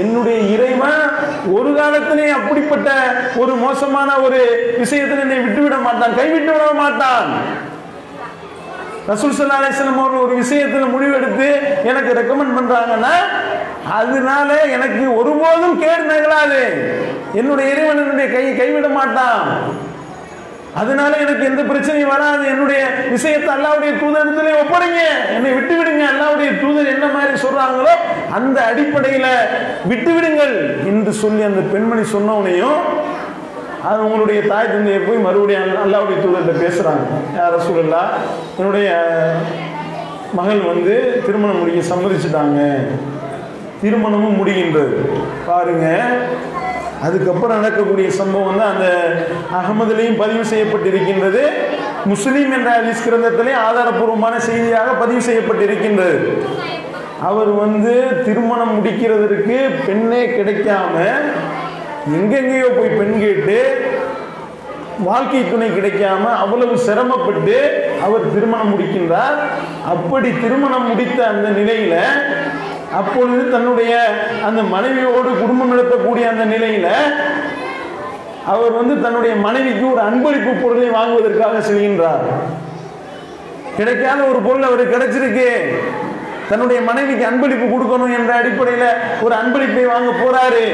என்னுடைய இறைவன் ஒரு காலத்திலே அப்படிப்பட்ட ஒரு மோசமான ஒரு விஷயத்தில் என்னை விட்டுவிட மாட்டான், கைவிட்டு விட மாட்டான். ரசூல் ஸல்லல்லாஹு அலைஹி வஸல்லம் அவர்கள் ஒரு விஷயத்தில் முடிவெடுத்து எனக்கு ரெக்கமெண்ட் பண்றாங்கன்னா அதனால எனக்கு ஒருபோதும் கேடு நிகழாது. என்னுடைய இறைவன் என்னுடைய கைவிட மாட்டான். அதனால எனக்கு எந்த பிரச்சனையும் வராது. என்னுடைய விஷயத்தை அல்லாஹ்வுடைய தூதரிடத்திலே ஒப்படைங்க, என்னை விட்டு விடுங்க. அல்லாஹ்வுடைய தூதர் என்ன மாதிரி சொல்றாங்களோ அந்த அடிப்படையில் விட்டு விடுங்கள் என்று சொல்லி அந்த பெண்மணி சொன்னவனையும், அது உங்களுடைய தாய் தந்தையை போய் மறுபடியும் அல்லாஹ்வுடைய தூதர்கிட்ட பேசுறாங்க. யா ரசூலல்லாஹ், என்னுடைய மகள் வந்து திருமணம் முடிக்க சம்மதிச்சுட்டாங்க, திருமணமும் முடிகின்றது பாருங்க. அதுக்கப்புறம் நடக்கக்கூடிய சம்பவம் தான் அந்த அகமதுலையும் பதிவு செய்யப்பட்டிருக்கின்றது, முஸ்லீம் என்ற ஹதீஸ் கிரந்தத்திலே ஆதாரப்பூர்வமான செய்தியாக பதிவு செய்யப்பட்டிருக்கின்றது. அவர் வந்து திருமணம் முடிக்கிறதற்கு பெண்ணே கிடைக்காம எங்கெங்கேயோ போய் பெண் கேட்டு வாழ்க்கை துணை கிடைக்காம அவ்வளவு சிரமப்பட்டு அவர் திருமணம் முடிக்கின்றார். அப்படி திருமணம் முடித்த அந்த நிலையில அப்பொழுது தன்னுடைய அந்த மனைவியோடு குடும்பம் நடத்தக்கூடிய அந்த நிலையில அவர் வந்து தன்னுடைய மனைவிக்கு ஒரு அன்பளிப்பு பொருளை வாங்குவதற்காக செல்கின்றார். கிடைக்காத ஒரு பொருள் அவருக்கு கிடைச்சிருக்கு, தன்னுடைய மனைவிக்கு அன்பளிப்பு கொடுக்கணும் என்ற அடிப்படையில் ஒரு அன்பளிப்பை வாங்க போறாரு.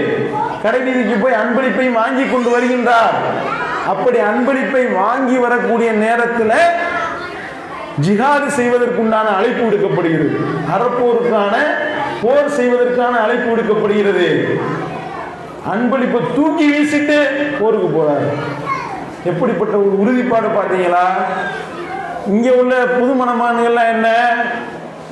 கடைவீதிக்கு போய் அன்பளிப்பை வாங்கி கொண்டு வருகின்றார். அப்படி அன்பளிப்பை வாங்கி வரக்கூடிய நேரத்தில் ஜிஹாது செய்வதற்குண்டான அழைப்பு விடுக்கப்படுகிறது, அறப்போருக்கான போர் செய்வதற்கான அழைப்பு விடுக்கப்படுகிறது. அன்பளிப்பை தூக்கி வீசிட்டு போருக்கு போறாரு. எப்படிப்பட்ட ஒரு உறுதிப்பாடு பார்த்தீங்களா? இங்க உள்ள புது மணமான்கள்லாம் என்ன,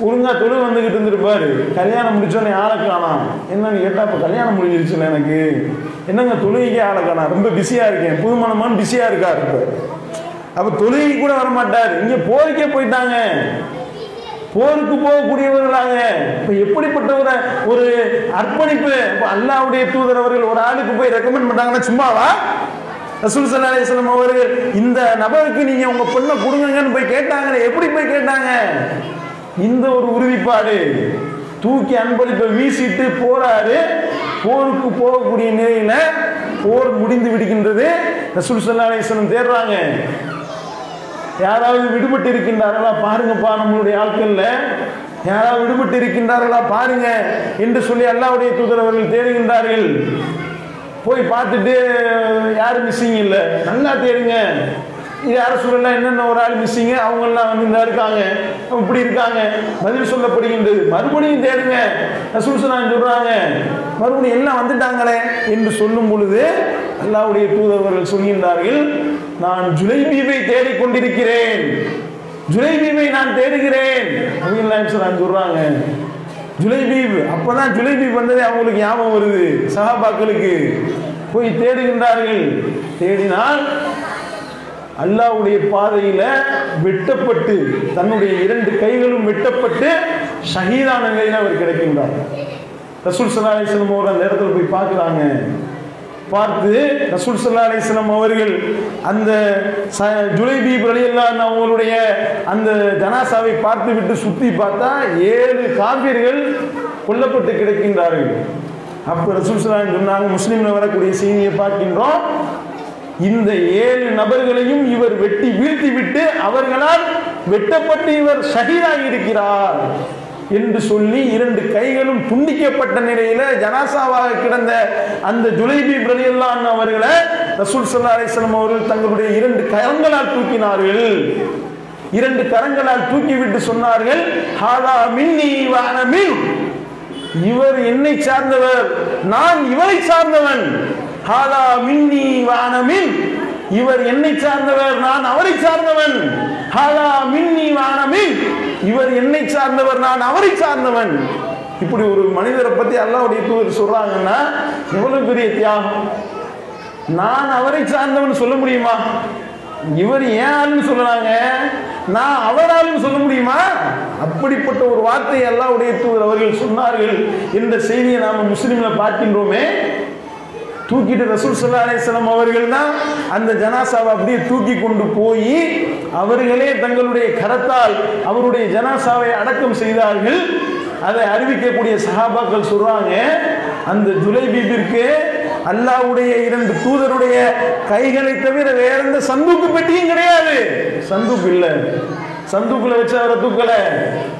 ஒழுங்கா தொழில் வந்துகிட்டு இருந்திருப்பாரு, கல்யாணம் முடிச்சோன்னே ஆளை காணாம். என்னன்னு கேட்டா இப்ப கல்யாணம் முடிஞ்சிருச்சுல, எனக்கு என்னங்க தொழுகைக்கே ஆளை காணாம், ரொம்ப பிஸியா இருக்கேன். புது மணமான் பிஸியா இருக்காரு. அப்ப தொழுகை கூட வர மாட்டாரு. இங்க போருக்கே போயிட்டாங்க, போருக்கு போகக்கூடியவர்களாக. இப்ப எப்படிப்பட்ட ஒரு அர்ப்பணிப்பு! அல்லாஹ்வுடைய தூதர் அவர்கள் ஒரு ஆளுக்கு போய் ரெக்கமெண்ட் பண்ணாங்கன்னா சும்மாவா? ரசூல் ஸல்லல்லாஹு அலைஹி வஸல்லம் அவர்கள் இந்த நபருக்கு நீங்க உங்க பொண்ணை கொடுங்கன்னு போய் கேட்டாங்க. எப்படி போய் கேட்டாங்க? இந்த ஒரு உறுதிப்பாடு. தூக்கி அன்பளிப்பை வீசிட்டு போறாரு. போருக்கு போகக்கூடிய நிலையில போர் முடிந்து விடுகின்றது. ரசூல் ஸல்லல்லாஹு அலைஹி வஸல்லம் தேடுறாங்க, யாராவது விடுபட்டு இருக்கின்றார்களா பாருங்கப்பா, நம்மளுடைய ஆட்கள்ல யாராவது விடுபட்டு இருக்கின்றார்களா பாருங்க என்று சொல்லி அல்லாஹ்வுடைய தூதர் அவர்கள் தேடுகின்றார்கள். போய் பார்த்துட்டு யாரும் மிஸ்ஸிங் இல்லை, நல்லா தேடுங்க. இது யார சொல்லலாம், என்னென்ன ஒரு ஆள் மிஸ்ஸிங்க, அவங்கெல்லாம் வந்து இந்த இருக்காங்க, இப்படி இருக்காங்க, பதில் சொல்லப்படுகின்றது. மறுபடியும் தேடுங்க. ரசூல் ஸல்லல்லாஹு சொல்றாங்க, மறுபடியும் எல்லாம் வந்துட்டாங்களே என்று சொல்லும் பொழுது அல்லாஹ்வுடைய தூதர்கள் சொல்கின்றார்கள், நான் ஜுலைபீபை தேடிக்கொண்டிருக்கிறேன், ஜுலைபீபை நான் தேடுகிறேன் அப்படின்னு சொல்றாங்க. ஜுலைபீப், அப்பதான் ஜுலைபீப் வந்ததே அவங்களுக்கு ஞாபகம் வருது. சஹாபாக்களுக்கு போய் தேடுகின்றார்கள். தேடினால் அல்லாஹ்வுடைய பாதையில வெட்டப்பட்டு, தன்னுடைய 2 கைகளும் வெட்டப்பட்டு ஷஹீதான நிலையில் அவர் கிடைக்கின்றார். ரசூல் ஸல்லல்லாஹு அலைஹி வஸல்லம் அவர்கள் அந்த இடத்துல போய் பார்க்குறாங்க. பார்த்து ரசூல் ஸல்லல்லாஹு அலைஹி வஸல்லம் அவர்கள் அந்த ஜுலைபீப் ரலியல்லாஹு அன்ஹு அவங்களுடைய அந்த ஜனாசாவை பார்த்து விட்டு சுத்தி பார்த்தா 7 காபிர்கள் கொல்லப்பட்டு கிடக்கின்றார்கள். அப்ப ரசூல் ஸல்லல்லாஹு அலைஹி வஸல்லம் சொன்னாங்க, முஸ்லிம்ல வரக்கூடிய செய்தியை பார்க்கின்றோம், இந்த 7 நபர்களையும் இவர் வெட்டி வீழ்த்தி விட்டு அவர்களால் வெட்டப்பட்டு இவர் ஷஹீதாகி இருக்கிறார் என்று சொல்லி 2 கைகளும் துண்டிக்கப்பட்ட நிலையில ஜனாசாவாக கிடந்த அந்த ஜுலைபீப் ரலியல்லாஹு அன்ஹு அவர்களை ரசூல் ஸல்லல்லாஹு அலைஹி வஸல்லம் அவர்கள் தங்களுடைய 2 கரங்களால் தூக்கினார்கள். 2 கரங்களால் தூக்கிவிட்டு சொன்னார்கள், ஹாதா மின்னி வ அன மின், இவர் என்னை சார்ந்தவர், நான் இவரை சார்ந்தவன். ஹாதா மின்னி வ அன மின், இவர் என்னை சார்ந்தவர், நான் அவரை சார்ந்தவன். ஹாதா மின்னி வ அன மின், இவர் என்னை சார்ந்தவர், நான் அவரை சார்ந்தவன். இப்படி ஒரு மனிதரை பத்தி அல்லாஹ்வுடைய தூதர் சொல்றாங்கன்னா எவ்வளவு பெரிய தியாகம்! நான் அவரை சார்ந்தவன் சொல்ல முடியுமா? இவர் ஏன் ஆளுன்னு சொல்லலாங்க, நான் அவர் ஆளுன்னு சொல்ல முடியுமா? அப்படிப்பட்ட ஒரு வார்த்தையை அல்லாஹ்வுடைய தூதர் அவர்கள் சொன்னார்கள் என்ற செய்தியை நாம முஸ்லிம்ல பார்க்கின்றோமே. தூக்கிட்டு ரசூல் ஸல்லல்லாஹு அலைஹி வஸல்லம் அவர்கள் தான் அந்த ஜனாசாவை அப்படியே தூக்கி கொண்டு போய் அவர்களே தங்களுடைய கரத்தால் அவருடைய ஜனாசாவை அடக்கம் செய்தார்கள். அதை அறிவிக்கக்கூடிய சஹாபாக்கள் சொல்றாங்க, அந்த ஜுலைபீபிற்கு அல்லாஹ்வுடைய 2 தூதருடைய கைகளை தவிர வேற எந்த சந்தூக்கு பெட்டியும் கிடையாது. சந்தூக்கு இல்ல, சந்தூக்குல வச்சு அவரை தூக்கல.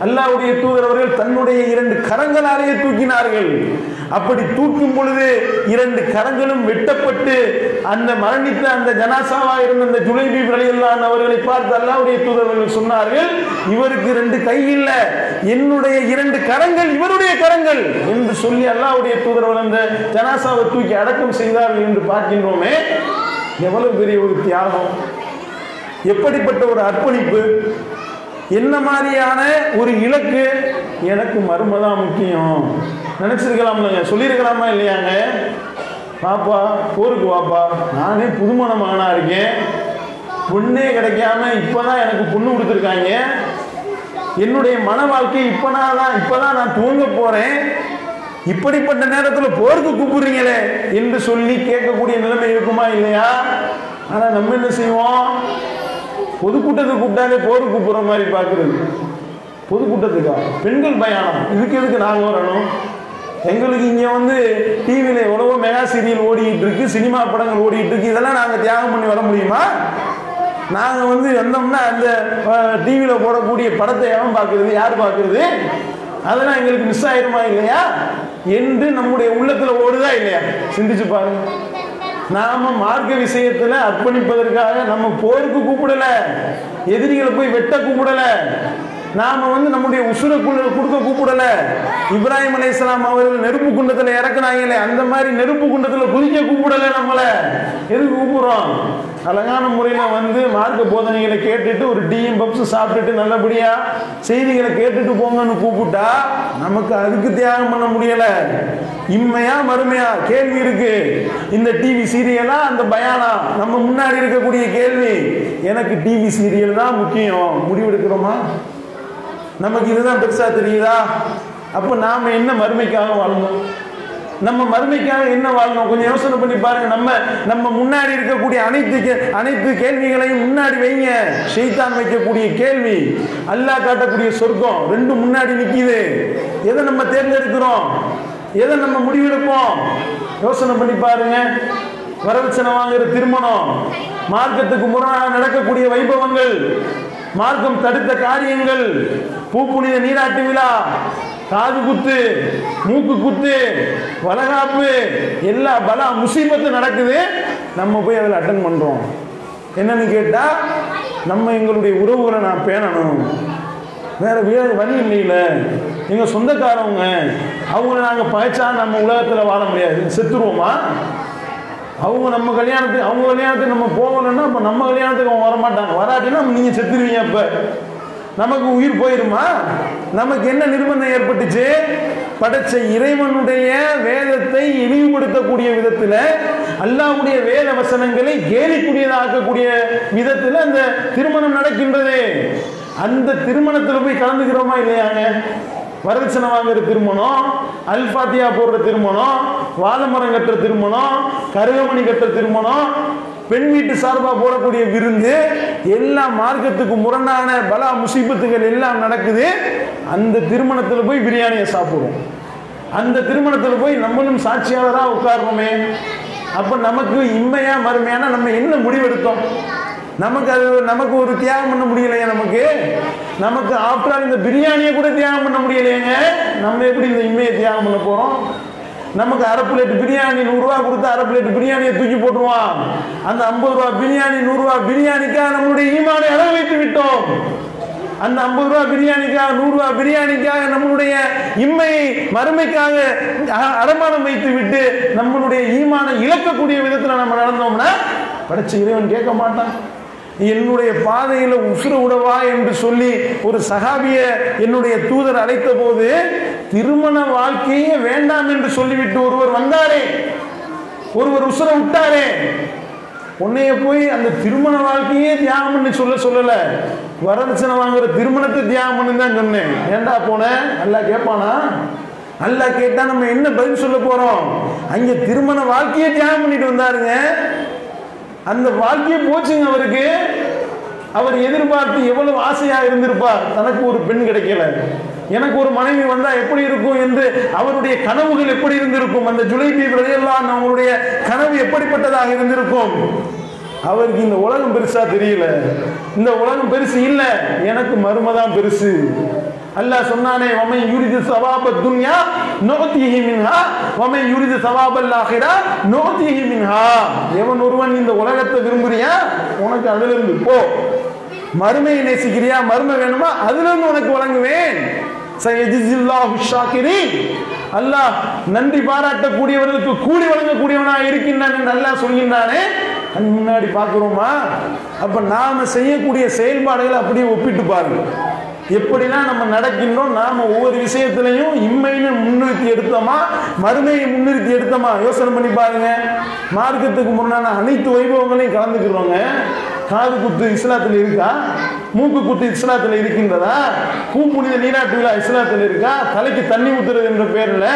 அல்லாஹ்வுடைய தூதர் அவர்கள் தன்னுடைய 2 கரங்களாலேயே தூக்கினார்கள். அப்படி தூக்கும் பொழுது 2 கரங்களும் வெட்டப்பட்டு அந்த மரணித்த அந்த ஜனாசாவா இருந்த அந்த ஜுலைபீப் ரலியல்லாஹு அன்ஹு அவர்களை பார்த்து அல்லாஹ்வுடைய தூதர் அவர்கள் சொன்னார்கள், இவருக்கு 2 கை இல்ல, என்னுடைய 2 கரங்கள் இவருடைய கரங்கள் என்று சொல்லி அல்லாஹ்வுடைய தூதர் அவர்கள் அந்த ஜனாசாவை தூக்கி அடக்கம் செய்தார்கள் என்று பார்க்கின்றோமே. எவ்வளவு பெரிய ஒரு தியாகம், எப்படிப்பட்ட ஒரு அர்ப்பணிப்பு, என்ன மாதிரியான ஒரு இலக்கு. எனக்கு மர்மதான் முக்கியம் நினைச்சிருக்கலாம்லங்க, சொல்லியிருக்கலாமா இல்லையாங்க? பாப்பா போருக்கு வாப்பா, நானே புதுமண மகனா இருக்கேன், பொண்ணே கிடைக்காம இப்பதான் எனக்கு பொண்ணு கொடுத்துருக்காங்க, என்னுடைய மன வாழ்க்கை இப்பதான் நான் துவங்க போறேன், இப்படிப்பட்ட நேரத்தில் போருக்கு கூப்பிடுறீங்களே என்று சொல்லி கேட்கக்கூடிய நிலைமை இருக்குமா இல்லையா? ஆனா நம்ம என்ன செய்வோம், பொதுக்கூட்டத்துக்கு கூப்பிட்டாலே போருக்கு கூப்பிடுற மாதிரி பார்க்குறது. பொதுக்கூட்டத்துக்கா? பெண்கள் பயானம், இதுக்கு எதுக்கு நாங்கள் வரணும்? எங்களுக்கு இங்கே வந்து டிவியில் எவ்வளவோ மெகா சீரியல் ஓடிக்கிட்டு இருக்கு, சினிமா படங்கள் ஓடிக்கிட்டு இருக்கு, இதெல்லாம் நாங்கள் தியாகம் பண்ணி வர முடியுமா? நாங்கள் வந்து வந்தோம்னா அந்த டிவியில் போடக்கூடிய படத்தை எவன் பார்க்குறது, யார் பார்க்குறது? அதெல்லாம் எங்களுக்கு மிஸ் ஆயிருமா இல்லையா என்று நம்முடைய உள்ளத்தில் ஓடுதா இல்லையா? சிந்திச்சு பாருங்க. நாம மார்க்க விஷயத்துல அர்ப்பணிப்பதற்காக நம்ம போருக்கு கூப்பிடல, எதிரிகளை போய் வெட்ட கூப்பிடல, நாம வந்து நம்முடைய உசுரை கொடுக்க கூப்பிடல. இப்ராஹிம் அலைஹிஸ்ஸலாம் அவர்கள் நெருப்பு குண்டத்துல இறக்குனாங்களே, அந்த மாதிரி நெருப்பு குண்டத்துல குதிக்க கூப்பிடல. நம்மள எதுக்கு கூப்பிடுறோம்? அழகான முறையில வந்து மார்க்க போதனைகளை கேட்டுட்டு ஒரு டீயும் பப்ஸ் சாப்பிட்டுட்டு நல்லபடியா செய்திகளை கேட்டுட்டு போங்கன்னு கூப்பிட்டா நமக்கு அதுக்கு தியாகம் பண்ண முடியல. இம்மையா மறுமையா கேள்வி இருக்கு. இந்த டிவி சீரியலா அந்த பயானா? நம்ம முன்னாடி இருக்கக்கூடிய கேள்வி, எனக்கு டிவி சீரியல் தான் முக்கியம். முடிவெடுக்கிறோமா? நமக்கு இதுதான் பெருசா தெரியுதா? அப்ப நாம என்ன மறுமைக்காக வாழணும்? நம்ம மறுமைக்காக என்ன வாழணும்? கொஞ்சம் யோசனை பண்ணி பாருங்க. நம்ம முன்னாடி இருக்கக்கூடிய அனைத்து கேள்விகளையும் முன்னாடி வைங்க. ஷைத்தான் வைக்கக்கூடிய கேள்வி, அல்லாஹ் காட்டக்கூடிய சொர்க்கம், ரெண்டும் முன்னாடி நிக்குது. எதை நம்ம தேர்ந்தெடுக்கிறோம்? எதை நம்ம முடிவெடுப்போம்? யோசனை பண்ணி பாருங்க. வரதட்சணை வாங்குற திருமணம், மார்க்கத்துக்கு முரணாக நடக்கக்கூடிய வைபவங்கள், மார்க்கம் தடுத்த காரியங்கள், பூப்புனித நீராட்டு விழா, காது குத்து, மூக்கு குத்து, வளகாப்பு, எல்லா பலா முசீபத்து நடக்குது. நம்ம போய் அதில் அட்டன் பண்றோம். என்னன்னு கேட்டா, நம்ம எங்களுடைய உறவுகளை நான் பேணணும், வேற வழி இல்லையில, எங்க சொந்தக்காரவங்க, அவங்கள நாங்க பகைச்சா நம்ம உலகத்துல வாழ முடியாது, செத்துருவோமா? அவங்க நம்ம கல்யாணத்துக்கு, அவங்க கல்யாணத்துக்கு நம்ம போகணும்னா அப்ப நம்ம கல்யாணத்துக்கு அவங்க வரமாட்டாங்க. வராட்டினா நீங்க செத்துருவீங்க. அப்ப நமக்கு உயிர் போயிருமா? நமக்கு என்ன நிர்பந்தம் ஏற்பட்டுச்சு? படைச்ச இறைவனுடைய வேதத்தை இழிவுபடுத்தக்கூடிய விதத்துல, அல்லாஹ்வுடைய வேத வசனங்களை கேலிக்குரியதாக்கக்கூடிய விதத்துல அந்த திருமணம் நடக்கின்றது. அந்த திருமணத்தில் போய் கலந்துக்கிறோமா இல்லையாங்க? வரதட்சணை வாங்குற திருமணம், அல்பாத்தியா போடுற திருமணம், வாழைமரம் கட்டுற திருமணம், கருகமணி கட்டுற திருமணம், பெண் வீட்டு சார்பாக போடக்கூடிய விருந்து, எல்லாம் மார்க்கத்துக்கு முரணான பலா முசீபத்துகள் எல்லாம் நடக்குது. அந்த திருமணத்தில் போய் பிரியாணியை சாப்பிடுவோம். அந்த திருமணத்தில் போய் நம்மளும் சாட்சியாளராக உட்கார்றோமே. அப்ப நமக்கு இம்மையா மறுமையான நம்ம என்ன முடிவெடுத்தோம்? நமக்கு ஒரு தியாகம் பண்ண முடியலையா? நமக்கு ஆஃப்டர் இந்த பிரியாணியை கூட தியாகம் பண்ண முடியலையேங்க. நம்ம எப்படி இந்த இம்மையை தியாகம் பண்ண போறோம்? நமக்கு அரை பிளேட் பிரியாணி 100 ரூபா கொடுத்து அரை பிளேட் பிரியாணியை தூக்கி போட்டுருவான். அந்த 50 ரூபா பிரியாணி 100 ரூபா பிரியாணிக்காக நம்மளுடைய ஈமானை அளவு வைத்து விட்டோம். அந்த 50 ரூபா பிரியாணிக்காக 100 ரூபா பிரியாணிக்காக நம்மளுடைய இம்மையை மறுமைக்காக அடமானம் வைத்து விட்டு நம்மளுடைய ஈமானை இழக்கக்கூடிய விதத்தில் நம்ம நடந்தோம்னா படைச்ச இறைவன் கேட்க மாட்டான். என்னுடைய பாதையில உசுர உடவா என்று சொல்லி ஒரு சஹாபிய என்னுடைய தூதர் அழைத்த போது, திருமண வாழ்க்கையே வேண்டாம் என்று சொல்லிவிட்டு ஒருவர் வந்தாரே, ஒருவர் உசுர விட்டாரே. உன்னைய போய் அந்த திருமண வாழ்க்கையே தியாகம் பண்ணி சொல்லல, வரதட்சணை வாங்குற திருமணத்தை தியாகம் பண்ணு தான் சொன்னேன். ஏண்டா போன அல்லாஹ் கேட்பானா? அல்லாஹ் கேட்டா நம்ம என்ன பதில் சொல்ல போறோம்? அங்க திருமண வாழ்க்கையே தியாகம் பண்ணிட்டு வந்தாருங்க, அந்த வாழ்க்கையே போச்சுங்க அவருக்கு. அவர் எதிர்பார்த்து எவ்வளவு ஆசையா இருந்திருப்பார், தனக்கு ஒரு பெண் கிடைக்கல, எனக்கு ஒரு மனைவி வந்தா எப்படி இருக்கும் என்று அவருடைய கனவுகள் எப்படி இருந்திருக்கும், அந்த ஜுலைபி ரலியல்லாஹு அன்ஹு அவருடைய கனவு எப்படிப்பட்டதாக இருந்திருக்கும். அவருக்கு இந்த உலகம் பெருசா தெரியல, இந்த உலகம் பெருசு இல்ல, எனக்கு மர்மதான் பெருசு. அல்லாஹ் சொன்னானே, வமை யுரிது ஸவாபத் துன்யா நுஅதிஹி மின்ஹா வமை யுரிது ஸவாபல் ஆখিরা நுஅதிஹி மின்ஹா. எவன் ஒருவன் இந்த உலகத்தை விரும்புறியா, உனக்கு அதுல இருந்து போ. மறுமையை நேசிக்கிறியா, மறுமை வேணுமா, அதுல இருந்து உனக்கு வழங்குவேன். சயஜில்லாஹு ஷாக்கிரீன். அல்லாஹ் நன்றி பாராட்டக்கூடியவர்களுக்கு கூலி வழங்கக்கூடியவனா இருக்கின்றான் என்று அல்லாஹ் சொல்கின்றானே, கண் முன்னாடி பார்க்கிறோமா? அப்ப நாம செய்யக்கூடிய செயல்பாடுகளை அப்படியே ஒப்பிட்டு பாருங்க. எப்படிலாம் நம்ம நடக்கின்றோம், நாம ஒவ்வொரு விஷயத்திலையும் இம்மையை முன்னிறுத்தி எடுத்தோமா, மறுமையை முன்னிறுத்தி எடுத்தோமா, யோசனை பண்ணி பாருங்க. மார்க்கத்துக்கு முன்னான அனைத்து வைபவங்களையும் கலந்துக்கிறோங்க. காது குத்து இஸ்லாத்தில் இருக்கா? மூக்கு குத்து இஸ்லாத்தில் இருக்கின்றதா? பூப்புனித நீராட்டு விழா இஸ்லாத்தில் இருக்கா? தலைக்கு தண்ணி ஊத்துறது என்ற பேர்ல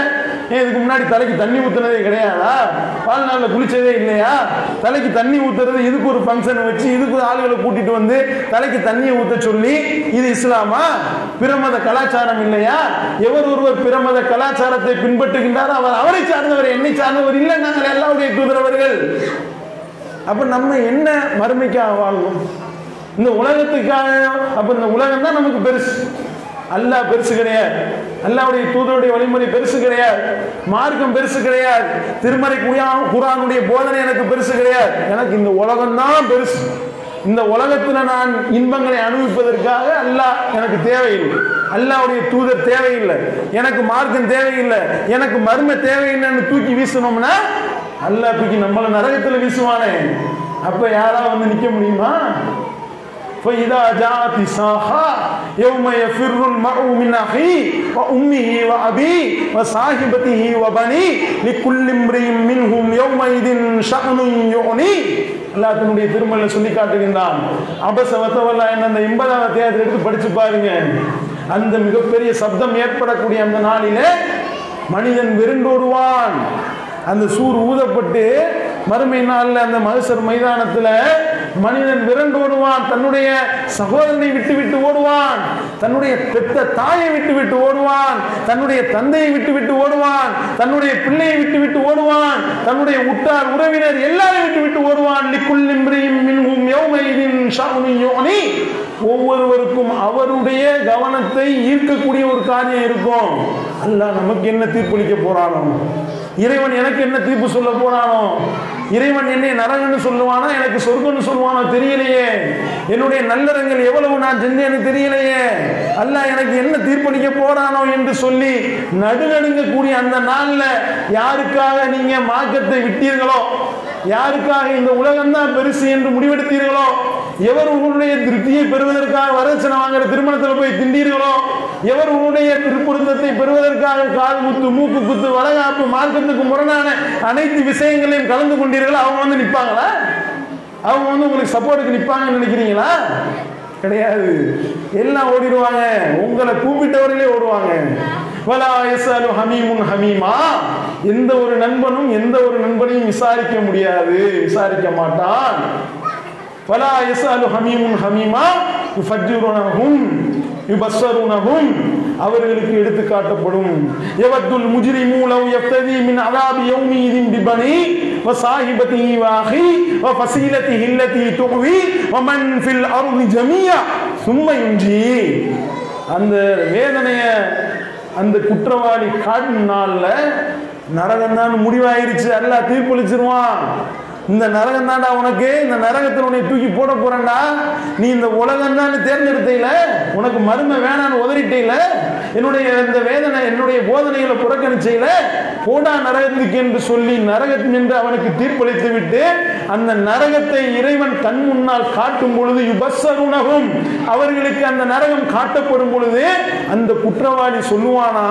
இதுக்கு முன்னாடி தலைக்கு தண்ணி ஊத்துனதே கிடையாதா? வாழ்நாளில் குளிச்சதே இல்லையா? தலைக்கு தண்ணி ஊத்துறது இதுக்கு ஒரு ஃபங்க்ஷன் வச்சு இதுக்கு ஆளுகளை கூட்டிட்டு வந்து தலைக்கு தண்ணியை ஊத்த சொல்லி இது இஸ்லாமா? பிரமத கலாச்சாரம் இல்லையா? எவர் ஒருவர் பிரமத கலாச்சாரத்தை பின்பற்றுகின்றாரோ அவர் அவரை சார்ந்தவர், என்னை சார்ந்தவர் இல்லை. நாங்கள் எல்லாருடைய தூதரவர்கள். அப்ப நம்ம என்ன மறுமைக்காக வாழ்வோம்? இந்த உலகத்துக்காக. அப்ப இந்த உலகம் தான் நமக்கு பெருசு, அல்லாஹ் பெருசு கிடையாது, அல்லாஹ்வுடைய தூதருடைய வழிமுறை பெருசு கிடையாது, மார்க்கம் பெருசு கிடையாது, திருமறை குர்ஆனுடைய போதனை எனக்கு பெருசு கிடையாது. எனக்கு இந்த உலகம் தான் பெருசு. இந்த உலகத்துல நான் இன்பங்களை அனுபவிப்பதற்காக அல்லாஹ் எனக்கு தேவையில்லை, அல்லாஹ்வுடைய தூதர் தேவையில்லை, எனக்கு மார்க்கம் தேவையில்லை, எனக்கு மர்ம தேவையில்லைன்னு தூக்கி வீசணும்னா அல்லாஹ் தூக்கி நம்மள நரகத்துல வீசுவானே. அப்ப யாராவது வந்து நிக்க முடியுமா? فإذا جاءت الساخة يوم يفر المرء من أخيه وأمه وأبيه وصاحبته وبنيه لكل امرئ منهم يومئذ شأن يغنيه. அல்லாஹ் தன்னுடைய திருமறையில சொல்லி காட்டுகின்றான். அபஸ வதவல்லா என்ற அந்த 80வது அத்தியாயத்தை எடுத்து படிச்சு பாருங்க. அந்த மிகப்பெரிய சப்தம் ஏற்படக்கூடிய அந்த நாளிலே மனிதன் விருண்டோடுவான். அந்த சூர் ஊதப்பட்டு மறுமை நாளில் அந்த மஹ்ஷர் மைதானத்தில் மனிதன் விரண்டோடுவான். தன்னுடைய சகோதரனை விட்டு ஓடுவான், தன்னுடைய பெத்த தாயை விட்டு ஓடுவான், தன்னுடைய தந்தையை விட்டு ஓடுவான், தன்னுடைய பிள்ளையை விட்டு ஓடுவான், தன்னுடைய உற்றார் உறவினர் எல்லாரையும் விட்டு ஓடுவான். லிக்குல் இம்ரியின் மின்ஹும் யௌமைதின் ஷஅனுன் யுக்னி. ஒவ்வொருவருக்கும் அவருடைய கவனத்தை ஈர்க்கக்கூடிய ஒரு காரியம் இருக்கும். அல்லாஹ் நமக்கு என்ன தீர்ப்பளிக்க போறானோ, இறைவன் எனக்கு என்ன தீர்ப்பு சொல்ல போறானோ, இறைவன் என்னை நரகன்னு சொல்லுவானா, எனக்கு சொர்க்கம்னு சொல்லுவானோ தெரியலையே, என்னுடைய நல்லறங்கள் எவ்வளவு நான் செஞ்சேன்னு தெரியலையே, அல்லாஹ் எனக்கு என்ன தீர்ப்பளிக்க போறானோ என்று சொல்லி நடுநடுங்கக்கூடிய அந்த நாள்ல யாருக்காக நீங்க மார்க்கத்தை விட்டீர்களோ, யாருக்காக இந்த உலகம் தான் பெருசு என்று முடிவெடுத்தீர்களோ, எவர் உங்களுடைய திருப்தியை பெறுவதற்காக வரதட்சணை வாங்குற திருமணத்தில் போய் திண்டீர்களோ, எவர் உங்களுடைய திருப்பொருத்தத்தை பெறுவதற்காக காது குத்து மூக்கு குத்து வளகாப்பு மார்க்கத்துக்கு முரணான அனைத்து விஷயங்களையும் கலந்து கொண்டீர்களோ, அவங்க வந்து நிற்பாங்களா? அவங்க வந்து உங்களுக்கு சப்போர்ட்டுக்கு நிற்பாங்கன்னு நினைக்கிறீங்களா? கிடையாது. எல்லாம் ஓடிடுவாங்க, உங்களை கூப்பிட்டவர்களே ஓடுவாங்க. வலா யஸலு ஹமீமுன் ஹமீமா. எந்த ஒரு நண்பனும் எந்த ஒரு நண்பனையும் விசாரிக்க முடியாது, விசாரிக்க மாட்டான். வலா யஸலு ஹமீமுன் ஹமீமா யுஃபஜ்ஜிருனஹும் யுபஸ்ஸருனஹும். அவர்களுக்கு எடுத்து காட்டப்படும். யவத்துல் முஜ்ரிமு லவ் யஃப்ததி மின் அஸாபி யௌமிதின் பிபனி வ ஸாஹிபதிஹி வ அஹி வ ஃபஸீலதிஹி அல்லதி துவி வ மன் ஃபில் அர்தி ஜமீஆ சும்ம யுன்ஜி. அந்த வேதனைய அந்த குற்றவாளி காட்டும் நாள்ல நரகம் தான் முடிவாயிருச்சு, அல்லாஹ் தீர்ப்பளிச்சிருவான். இந்த நரகம் தாண்டா உனக்கு, இந்த நரகத்தில் உன்னை தூக்கி போட போறேன்டா, நீ இந்த உலகம் தான் தேர்ந்தெடுத்தையில, உனக்கு மருமை வேணான்னு உதறிட்டையில, என்னுடைய இந்த வேதனை என்னுடைய போதனைகளை புறக்கணிச்சையில போடா நரகத்துக்கு என்று சொல்லி நரகத்தின் என்று அவனுக்கு தீர்ப்பளித்து விட்டு அந்த நரகத்தை இறைவன் கண் முன்னால் காட்டும் பொழுது யுபஸ்ஸருனஹும், அவர்களுக்கு அந்த நரகம் காட்டப்படும் பொழுது அந்த குற்றவாளி சொல்லுவானா,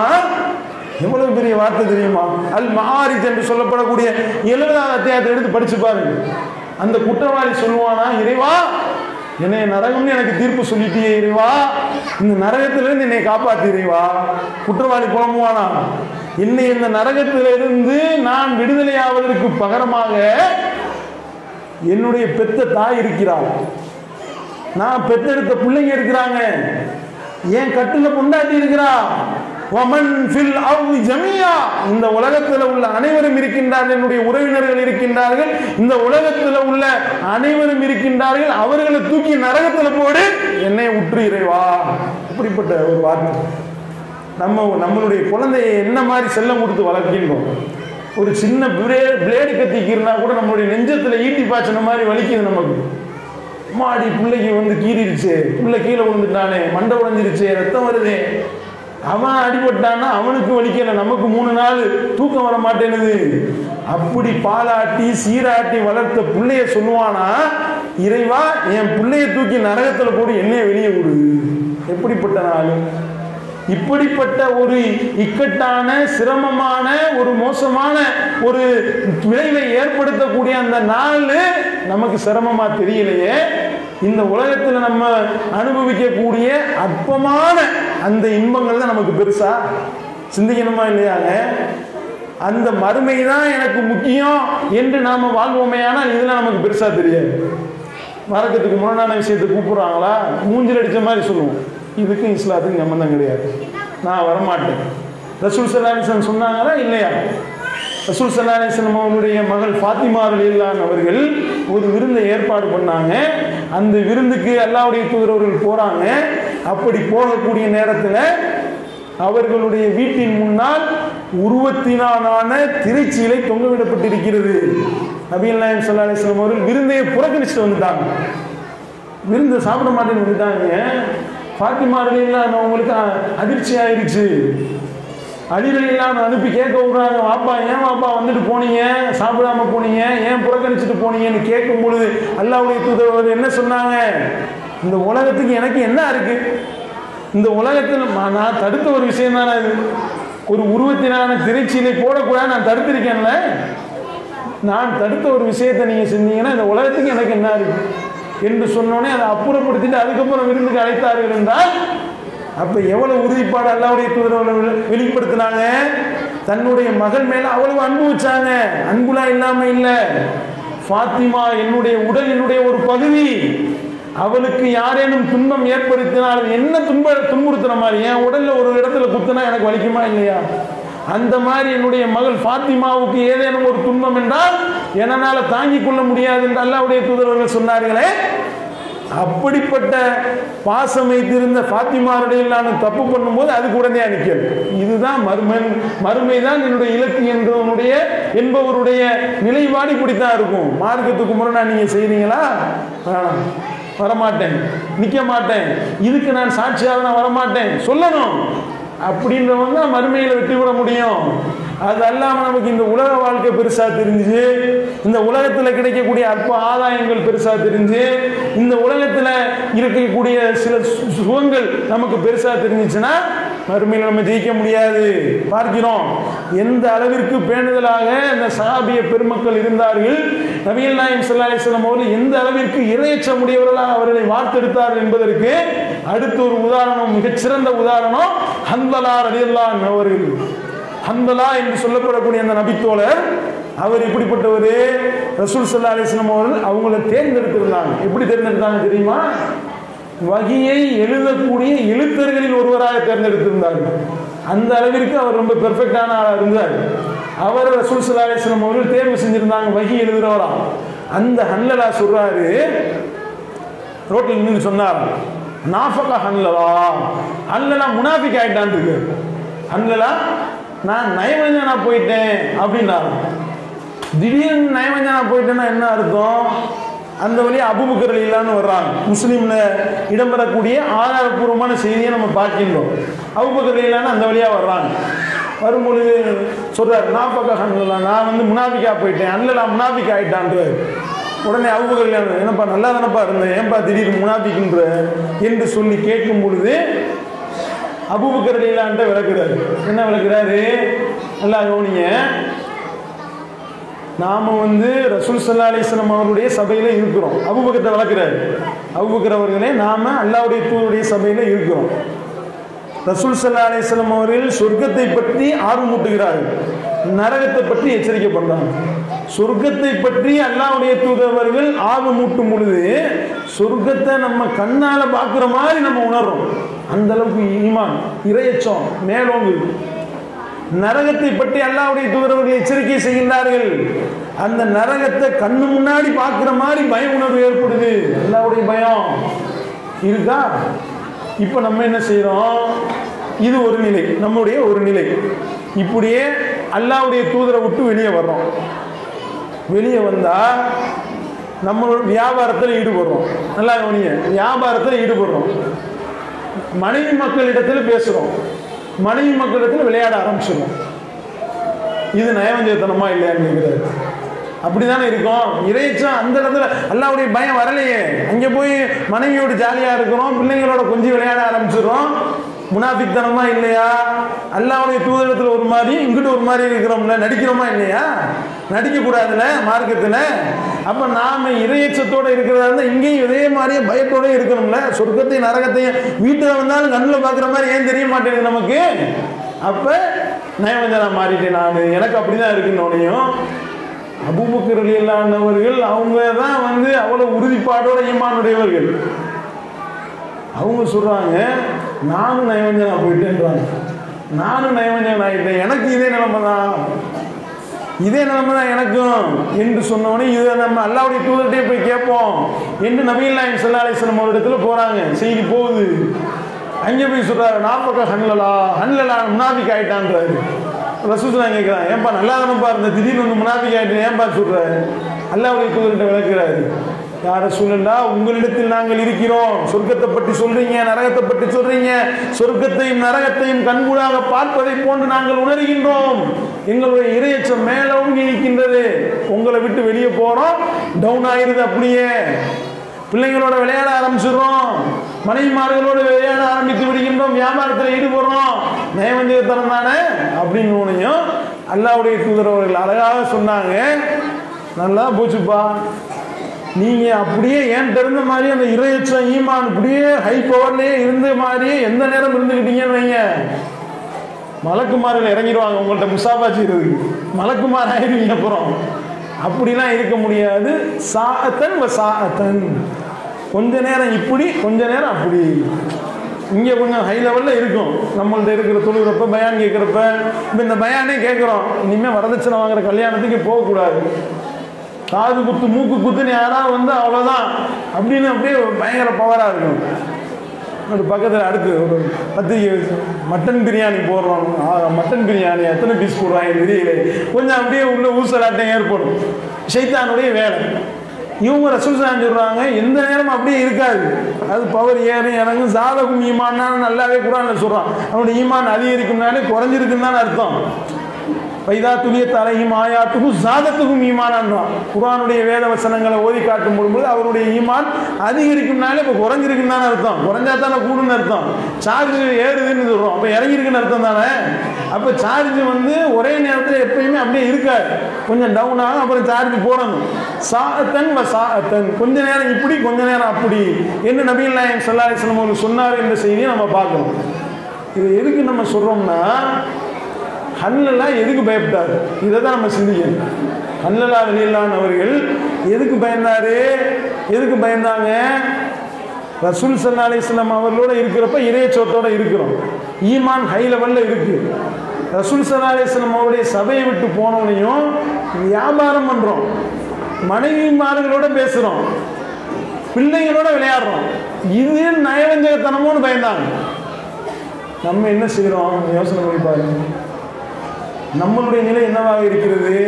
எவ்வளவு பெரிய வார்த்தை தெரியுமா? அல் மஆரிஜ் என்று சொல்லப்படக்கூடிய 70வது அத்தியாயத்தை எடுத்து படிச்சு பாருங்க. அந்த குற்றவாளி சொல்லுவானா, இறைவா என்னை நரகம்னு எனக்கு தீர்ப்பு சொல்லிட்டியே இறைவா, இந்த நரகத்திலிருந்து என்னை காப்பாத்து இறைவா. குற்றவாளி புலம்புவானா, என்னை இந்த நரகத்திலிருந்து நான் விடுதலை ஆவதற்கு பகரமாக என்னுடைய பெத்த தாய் இருக்கிறாள், நான் பெத்தெடுத்த பிள்ளைங்க இருக்கிறாங்க, என் கட்டுல பொண்டாட்டி இருக்கிறா, இந்த உலகத்தில் உள்ள அனைவரும் இருக்கின்றார்கள், என்னுடைய உறவினர்கள் இருக்கின்றார்கள், இந்த உலகத்தில் உள்ள அனைவரும் இருக்கின்றார்கள், அவர்களை தூக்கி நரகத்தில் போடு, என்னை உற்று இறைவா. இப்படிப்பட்ட ஒரு வார்த்தை. நம்மளுடைய குழந்தையை என்ன மாதிரி செல்லம் கொடுத்து வளர்க்கின்றோம். ஒரு சின்ன பிளேடு கத்திக்கிறனா கூட நம்மளுடைய நெஞ்சத்தில் ஈட்டி பாய்ச்சின மாதிரி வலிக்குது நமக்கு. மாடி பிள்ளைக்கு வந்து கீறிடுச்சு, பிள்ளை கீழே விழுந்துட்டானே, மண்டை உடைஞ்சிருச்சு, ரத்தம் வருது, அவன் அடிபட்டான்னா அவனுக்கு வலிக்கல, நமக்கு 3 நாள் தூக்கம் வர மாட்டேனுது. அப்படி பாலாட்டி சீராட்டி வளர்த்த பிள்ளைய சொல்லுவானா, இறைவா என் பிள்ளைய தூக்கி நரகத்தில் போடு, என்னைய வெளியே விடு. எப்படிப்பட்ட நாள்! இப்படிப்பட்ட ஒரு இக்கட்டான சிரமமான ஒரு மோசமான ஒரு விளைவை ஏற்படுத்தக்கூடிய அந்த நாள் நமக்கு சிரமமா தெரியலையே. இந்த உலகத்தில் நம்ம அனுபவிக்கக்கூடிய அற்பமான அந்த இன்பங்கள் தான் நமக்கு பெருசா சிந்திக்கணுமா இல்லையாங்க? அந்த மறுமை தான் எனக்கு முக்கியம் என்று நாம வாழ்வோமே. ஆனால் இதெல்லாம் நமக்கு பெருசா தெரியாது. மறக்கிறதுக்கு முரணான விஷயத்தை கூப்பிடுறாங்களா, மூஞ்சில் அடிச்ச மாதிரி சொல்லுவோம், இதுக்கும் இஸ்லாத்துக்கும் சம்பந்தம் கிடையாது, நான் வரமாட்டேன். ரசூல் ஸல்லல்லாஹு அலைஹி வஸல்லம் சொன்னாங்களா இல்லையா? ரசூல் ஸல்லல்லாஹு அலைஹி வஸல்லம் அவருடைய மகள் ஃபாத்திமா ரலியல்லாஹு அவர்கள் ஒரு விருந்தை ஏற்பாடு பண்ணாங்க. அந்த விருந்துக்கு அல்லாஹ்வுடைய தூதர் அவர்கள் போறாங்க. அப்படி போகக்கூடிய நேரத்தில் அவர்களுடைய வீட்டின் முன்னால் உருவத்தினாலான திரைச்சீலை தொங்கவிடப்பட்டிருக்கிறது. நபிகள் நாயகம் ஸல்லல்லாஹு அலைஹி வஸல்லம் அவர்கள் விருந்தையை புறக்கணிச்சுட்டு வந்துட்டாங்க. விருந்தை சாப்பிட மாட்டேன்னு வந்துட்டாங்க. ஃபாத்திமா ரலியல்லாஹு அவங்களுக்கு அதிர்ச்சி ஆயிடுச்சு. அலி ரலியல்லாஹு அனுப்பி கேட்க விடுறாங்க, வாப்பா ஏன் வாப்பா வந்துட்டு போனீங்க, சாப்பிடாம போனீங்க, ஏன் புறக்கணிச்சுட்டு போனீங்கன்னு கேட்கும் பொழுது அல்லாஹ்வுடைய தூதர் என்ன சொன்னாங்க, இந்த உலகத்துக்கு எனக்கு என்ன இருக்கு, இந்த உலகத்தில் நான் தடுத்த ஒரு விஷயம் தானே அது, ஒரு உருவத்தினான திரைச்சீலை போடக்கூடாது நான் தடுத்திருக்கேன்ல, நான் தடுத்த ஒரு விஷயத்தை நீங்க செஞ்சீங்கன்னா இந்த உலகத்துக்கு எனக்கு என்ன இருக்கு என்று சொன்னோன்னே அதை அப்புறப்படுத்திட்டு அதுக்கப்புறம் விருந்துக்கு அழைத்தார்கள் என்றால் அப்ப எவ்வளவு உறுதிப்பாடு அல்லாஹ்வுடைய தூதர் வெளிப்படுத்தினாங்க. தன்னுடைய மகள் மேல அவ்வளவு அன்பு வச்சாங்க. அன்புலாம் இல்லாம இல்ல. ஃபாத்திமா என்னுடைய உடல், என்னுடைய ஒரு பகுதி, அவளுக்கு யாரேனும் துன்பம் ஏற்படுத்தினால் என்ன துன்புறுத்துற மாதிரி, என் உடல்ல ஒரு இடத்துல குத்துனா எனக்கு வலிக்குமா இல்லையா, அந்த மாதிரி என்னுடைய மகள் ஃபாத்திமாவுக்கு ஏதேனும் ஒரு துன்பம் என்றால் என்னால் தாங்கிக் கொள்ள முடியாது என்று அல்லாஹ்வுடைய தூதர்கள் சொன்னார்களே. அப்படிப்பட்ட பாசம் வைத்திருந்த ஃபாத்திமாருடைய தப்பு பண்ணும்போது அதுக்கு உடனே அணிக்கல். இதுதான் மறுமை தான் என்னுடைய இலக்கு என்பவருடைய நிலைப்பாடு இப்படித்தான் இருக்கும். மார்க்கத்துக்கு முரணா நீங்க செய்றீங்களா, வரமாட்டேன், நிக்க மாட்டேன், இதுக்கு நான் சாட்சியாக நான் வரமாட்டேன் சொல்லணும். அப்படின்றவங்க மறுமையில வெற்றி பெற முடியும். அது அல்லாம நமக்கு இந்த உலக வாழ்க்கை பெருசா தெரிஞ்சு, இந்த உலகத்துல கிடைக்கக்கூடிய அற்ப ஆதாயங்கள் பெருசா தெரிஞ்சு, இந்த உலகத்துல இருக்கக்கூடிய சில சுகங்கள் நமக்கு பெருசா தெரிஞ்சுச்சுன்னா மறுமையில நம்ம ஜெயிக்க முடியாது. பார்க்கிறோம் எந்த அளவிற்கு பேணுதலாக இந்த சஹாபிய பெருமக்கள் இருந்தார்கள். நபிகள் நாயகம் ஸல்லல்லாஹு அலைஹி வஸல்லம் அவர்கள் எந்த அளவிற்கு இறையச்சம் உடையவர்களாக அவர்களை வார்த்தெடுத்தார்கள் என்பதற்கு அடுத்த ஒரு உதாரணம், மிகச்சிறந்த உதாரணம் ஹன்தலா ரலியல்லாஹு அன்ஹு அவர்கள். ஹன்தலா என்று சொல்லப்படக்கூடிய அந்த நபித்தோழர், அவர் இப்படிப்பட்டவர். ரசூல் ஸல்லல்லாஹு அலைஹி வஸல்லம் அவர்கள் அவங்களை தேர்ந்தெடுத்திருந்தாங்க. எப்படி தேர்ந்தெடுத்தாங்க தெரியுமா? வகியை எழுதக்கூடிய எழுத்தர்களில் ஒருவராக தேர்ந்தெடுத்திருந்தார்கள். அந்த அளவிற்கு அவர் ரொம்ப பெர்ஃபெக்டான ஆளாக இருந்தார். அவர் ரசூல் ஸல்லல்லாஹு அலைஹி வஸல்லம் அவர்கள் தேர்வு செஞ்சிருந்தாங்க வகி எழுதுறவரா. அந்த ஹன்லலா சொல்றாரு, ரோட்டில் நின்று சொன்னார், நாஃபகா ஹன்லலா, ஹன்லலா முனாஃபிக் ஆயிட்டான் இருக்கு. ஹன்லலா நான் நயவஞ்சனா போயிட்டேன் அப்படின்னாரு. திடீர்னு நயவஞ்சனா போயிட்டேன்னா என்ன அர்த்தம்? அந்த வழியா அபூபக்கர் ரலியல்லாஹு வர்றாங்க. முஸ்லீம்ல இடம்பெறக்கூடிய ஆதாரபூர்வமான செய்தியை நம்ம பார்க்கின்றோம். அபூபக்கர் ரலியல்லாஹு அந்த வழியா வர்றாங்க. வரும்பொழுது சொல்றாரு, நாஃபகா ஹன்லலா, நான் வந்து முனாஃபிக்கா போயிட்டேன், ஹன்லலா முனாஃபிக் ஆயிட்டான்றாரு. உடனே அபூபக்கர் ரலியல்லாஹு, என்னப்பா நல்லா தானப்பா இருந்தேன், ஏன்பா திடீர்னு முனாஃபிக்ன்ற என்று சொல்லி கேட்கும் பொழுது அபூபக்கர் ரலியல்லாஹு விளக்குறாரு. என்ன விளக்குறாரு? நல்லா கவனிங்க. நாம் வந்து ரசூல் ஸல்லல்லாஹு அலைஹி வஸல்லம் அவருடைய சபையில் இருக்கிறோம். அபூபக்கரை வளர்க்கிறார். அபூபக்கர் அவர்களே, நாம் அல்லாஹ்வுடைய தூதருடைய சபையில் இருக்கிறோம். ரசூல் ஸல்லல்லாஹு அலைஹி வஸல்லம் அவர்கள் சொர்க்கத்தை பற்றி ஆர்வமூட்டுகிறார்கள், நரகத்தை பற்றி எச்சரிக்கை பண்றாங்க. சொர்க்கத்தை பற்றி அல்லாஹ்வுடைய தூதர்கள் ஆர்வமூட்டும் பொழுது சொர்க்கத்தை நம்ம கண்ணால பார்க்குற மாதிரி நம்ம உணர்றோம். அந்த அளவுக்கு ஈமான், இறையச்சம் மேலோங்கு. நரகத்தை பற்றி அல்லாஹ்வுடைய தூதர்கள் எச்சரிக்கை செய்கின்றார்கள். அந்த நரகத்தை கண்ணு முன்னாடி பார்க்குற மாதிரி பய உணர்வு ஏற்படுது. அல்லாஹ்வுடைய பயம் இருக்கா? இப்போ நம்ம என்ன செய்கிறோம்? இது ஒரு நிலை, நம்முடைய ஒரு நிலை. இப்படியே அல்லாஹ்வுடைய தூதரை விட்டு வெளியே வர்றோம். வெளியே வந்தால் நம்ம வியாபாரத்தில் ஈடுபடுறோம். நல்லா கவனிங்க, வியாபாரத்தில் ஈடுபடுறோம். மனைவி மக்களிடத்தில் பேசுகிறோம், மனைவி மக்களிடத்தில் விளையாட ஆரம்பிச்சிடும். இது நயவஞ்சகத்தனமா இல்லையான்னு கேட்குறாரு. அப்படிதானே இருக்கும். இறைச்சம் அந்த இடத்துல அல்லாஹ்வுடைய பயம் வரலையே. அங்கே போய் மனைவியோட ஜாலியாக இருக்கிறோம், பிள்ளைங்களோட கொஞ்சம் விளையாட ஆரம்பிச்சிடுறோம். முனாஃபிக்தனமா இல்லையா? அல்லாஹ்வுடைய தூதரத்தில் ஒரு மாதிரி, இங்கிட்ட ஒரு மாதிரி இருக்கிறோம்ல, நடிக்கிறோமா இல்லையா? நடிக்கக்கூடாதுல மார்க்கத்தில். அப்போ நாம் இறையச்சத்தோடு இருக்கிறதா இருந்தால் இங்கேயும் இதே மாதிரியே பயத்தோடு இருக்கணும்ல. சொர்க்கத்தையும் நரகத்தையும் வீட்டில் வந்தாலும் கண்ணில் பார்க்குற மாதிரி ஏன் தெரிய மாட்டேங்குது நமக்கு? அப்போ நயவஞ்சனா மாறிட்டேன் நான், எனக்கு அப்படி தான் இருக்குன்னோனையும் அபூபக்கர் ரலியல்லாஹு அவர்கள் அவங்க தான் வந்து அவ்வளோ உறுதிப்பாடோட ஈமானுடையவர்கள். அவங்க சொல்கிறாங்க, நானும் நயவஞ்சனா போயிட்டேன்றாங்க. நானும் நயவஞ்சன் ஆகிட்டேன், எனக்கு இதே நிலைமை தான், இதே நிலைமை தான் எனக்கும் என்று சொன்னோடனே இதை நம்ம அல்லாஹ்வுடைய தூதர்கிட்டே போய் கேட்போம் என்று நபிகள் நாயகம் ஸல்லல்லாஹு அலைஹி வஸல்லம் அவரிடத்துல போகிறாங்க. செய்தி போகுது. அங்கே போய் சொல்கிறாரு, நாற்பக்கம் ஹன்லலா முனாஃபிக் ஆகிட்டான்றாரு. ரசூலுல்லாஹ் கேட்குறாங்க, ஏன்பா நல்லா தானப்பா இருந்த, திடீர்னு வந்து முனாஃபிக் ஆகிட்டேன் ஏன்பா சொல்கிறாரு? அல்லாஹ்வுடைய தூதர்கிட்ட விளக்குறாரு. யா ரசூலல்லாஹ், உங்களிடத்தில் நாங்கள் இருக்கிறோம், சொர்க்கத்தை பற்றி சொல்றீங்க, நரகத்தை பற்றி சொல்றீங்க, சொர்க்கத்தையும் நரகத்தையும் கண்கூடாக பார்ப்பதை போன்று நாங்கள் உணர்கின்றோம். எங்களுடைய இறையச்சம் மேலோங்கி இருக்கின்றது. உங்களை விட்டு வெளியே போறோம், டவுன் ஆயிருது. அப்படியே பிள்ளைங்களோட விளையாட ஆரம்பிச்சிடுறோம், மனைவிமார்களோடு விளையாட ஆரம்பித்து விடுகின்றோம், வியாபாரத்தில் ஈடுபடுறோம். நயவஞ்சகத்தனம் தானே அப்படின்னு அல்லாஹ்வுடைய தூதர் அவர்கள் அழகாக சொன்னாங்க. நல்லா போச்சுப்பா, நீங்க அப்படியே ஏன் தெரிந்த மாதிரி அந்த இறையச்சம் ஈமான் அப்படியே ஹை பவர்லயே இருந்த மாதிரியே எந்த நேரம் இருந்துக்கிட்டீங்கன்னு வைங்க, மலக்குமார்கள் இறங்கிடுவாங்க உங்கள்கிட்ட முசாபா செய்யறதுக்கு, மலக்குமார் ஆயிடுவீங்க. அப்புறம் அப்படிலாம் இருக்க முடியாது. சாஅத்தன் வ சாஅத்தன், கொஞ்ச நேரம் இப்படி கொஞ்ச நேரம் அப்படி. இங்கே கொஞ்சம் ஹை லெவலில் இருக்கும் நம்மள்ட்ட இருக்கிற தொழுகிறப்ப பயான் கேட்குறப்ப. இப்போ இந்த பயானே கேட்குறோம், இனிமேல் வரதட்சணை வாங்குற கல்யாணத்துக்கு போகக்கூடாது, காது குத்து மூக்கு குத்துன்னு யாராவது வந்து அவ்வளோதான் அப்படின்னு அப்படியே பயங்கர பவராக இருக்கும். அது பக்கத்தில் அடுத்து ஒரு பத்திரிக்கை மட்டன் பிரியாணி போடுறோம், மட்டன் பிரியாணி எத்தனை பீஸ் போடுறாங்க தெரியல, கொஞ்சம் அப்படியே உள்ள ஊசலாட்டம் ஏற்படும். ஷைத்தானுடைய வேலை. இவங்க ரசூல் சொல்றாங்க, எந்த நேரம் அப்படியே இருக்காது, அது பவர் ஏறும் இறங்கும். சாதகம் ஈமான்னா நல்லாவே குர்ஆன்ல சொல்றான், அவனுடைய ஈமான் அதிகரிக்கும்னாலே குறைஞ்சிருக்குன்னு தான் அர்த்தம். பைதா துலிய தலையும் ஆயாத்துக்கும் சாதத்துக்கும் ஈமானான்றான். குர்ஆனுடைய வேத வசனங்களை ஓதி காட்டும் பொழுது அவருடைய ஈமான் அதிகரிக்கும்னாலே இப்போ குறைஞ்சிருக்குன்னு தானே அர்த்தம். குறைஞ்சா தானே கூடுன்னு அர்த்தம். சார்ஜ் ஏறுதுன்னு சொல்கிறோம், அப்போ இறங்கிருக்குன்னு அர்த்தம் தானே. அப்போ சார்ஜ் வந்து ஒரே நேரத்தில் எப்பயுமே அப்படியே இருக்காது, கொஞ்சம் டவுன் ஆகும், அப்புறம் சார்ஜ் போடணும். சாஅத்தன் வ சாஅத்தன், கொஞ்ச நேரம் இப்படி கொஞ்ச நேரம் அப்படி என்று நபிகள் நாயகம் ஸல்லல்லாஹு அலைஹி வஸல்லம் அவர்கள் சொன்னார் என்ற செய்தியை நம்ம பார்க்கணும். இது எதுக்கு நம்ம சொல்கிறோம்னா, ஹன்லலா எதுக்கு பயப்பட்டாரு இதை தான் நம்ம சிந்திக்கணும். ஹன்லலா ரலியல்லாஹு அவர்கள் எதுக்கு பயந்தாரு, எதுக்கு பயந்தாங்க? ரசூல் ஸல்லல்லாஹு அலைஹி வஸல்லம் அவர்களோட இருக்கிறப்ப இறையச்சத்தோட இருக்கிறோம், ஈமான் ஹை லெவலில் இருக்கு. ரசூல் ஸல்லல்லாஹு அலைஹி வஸல்லம் அவருடைய சபையை விட்டு போனவனையும் வியாபாரம் பண்ணுறோம், மனைவிமார்களோட பேசுகிறோம், பிள்ளைங்களோட விளையாடுறோம். இது நயவஞ்சகத்தனமும் பயந்தாங்க. நம்ம என்ன செய்கிறோம் யோசனை பண்ணி பாருங்க. நம்மளுடைய நிலை என்னவாக இருக்கிறது?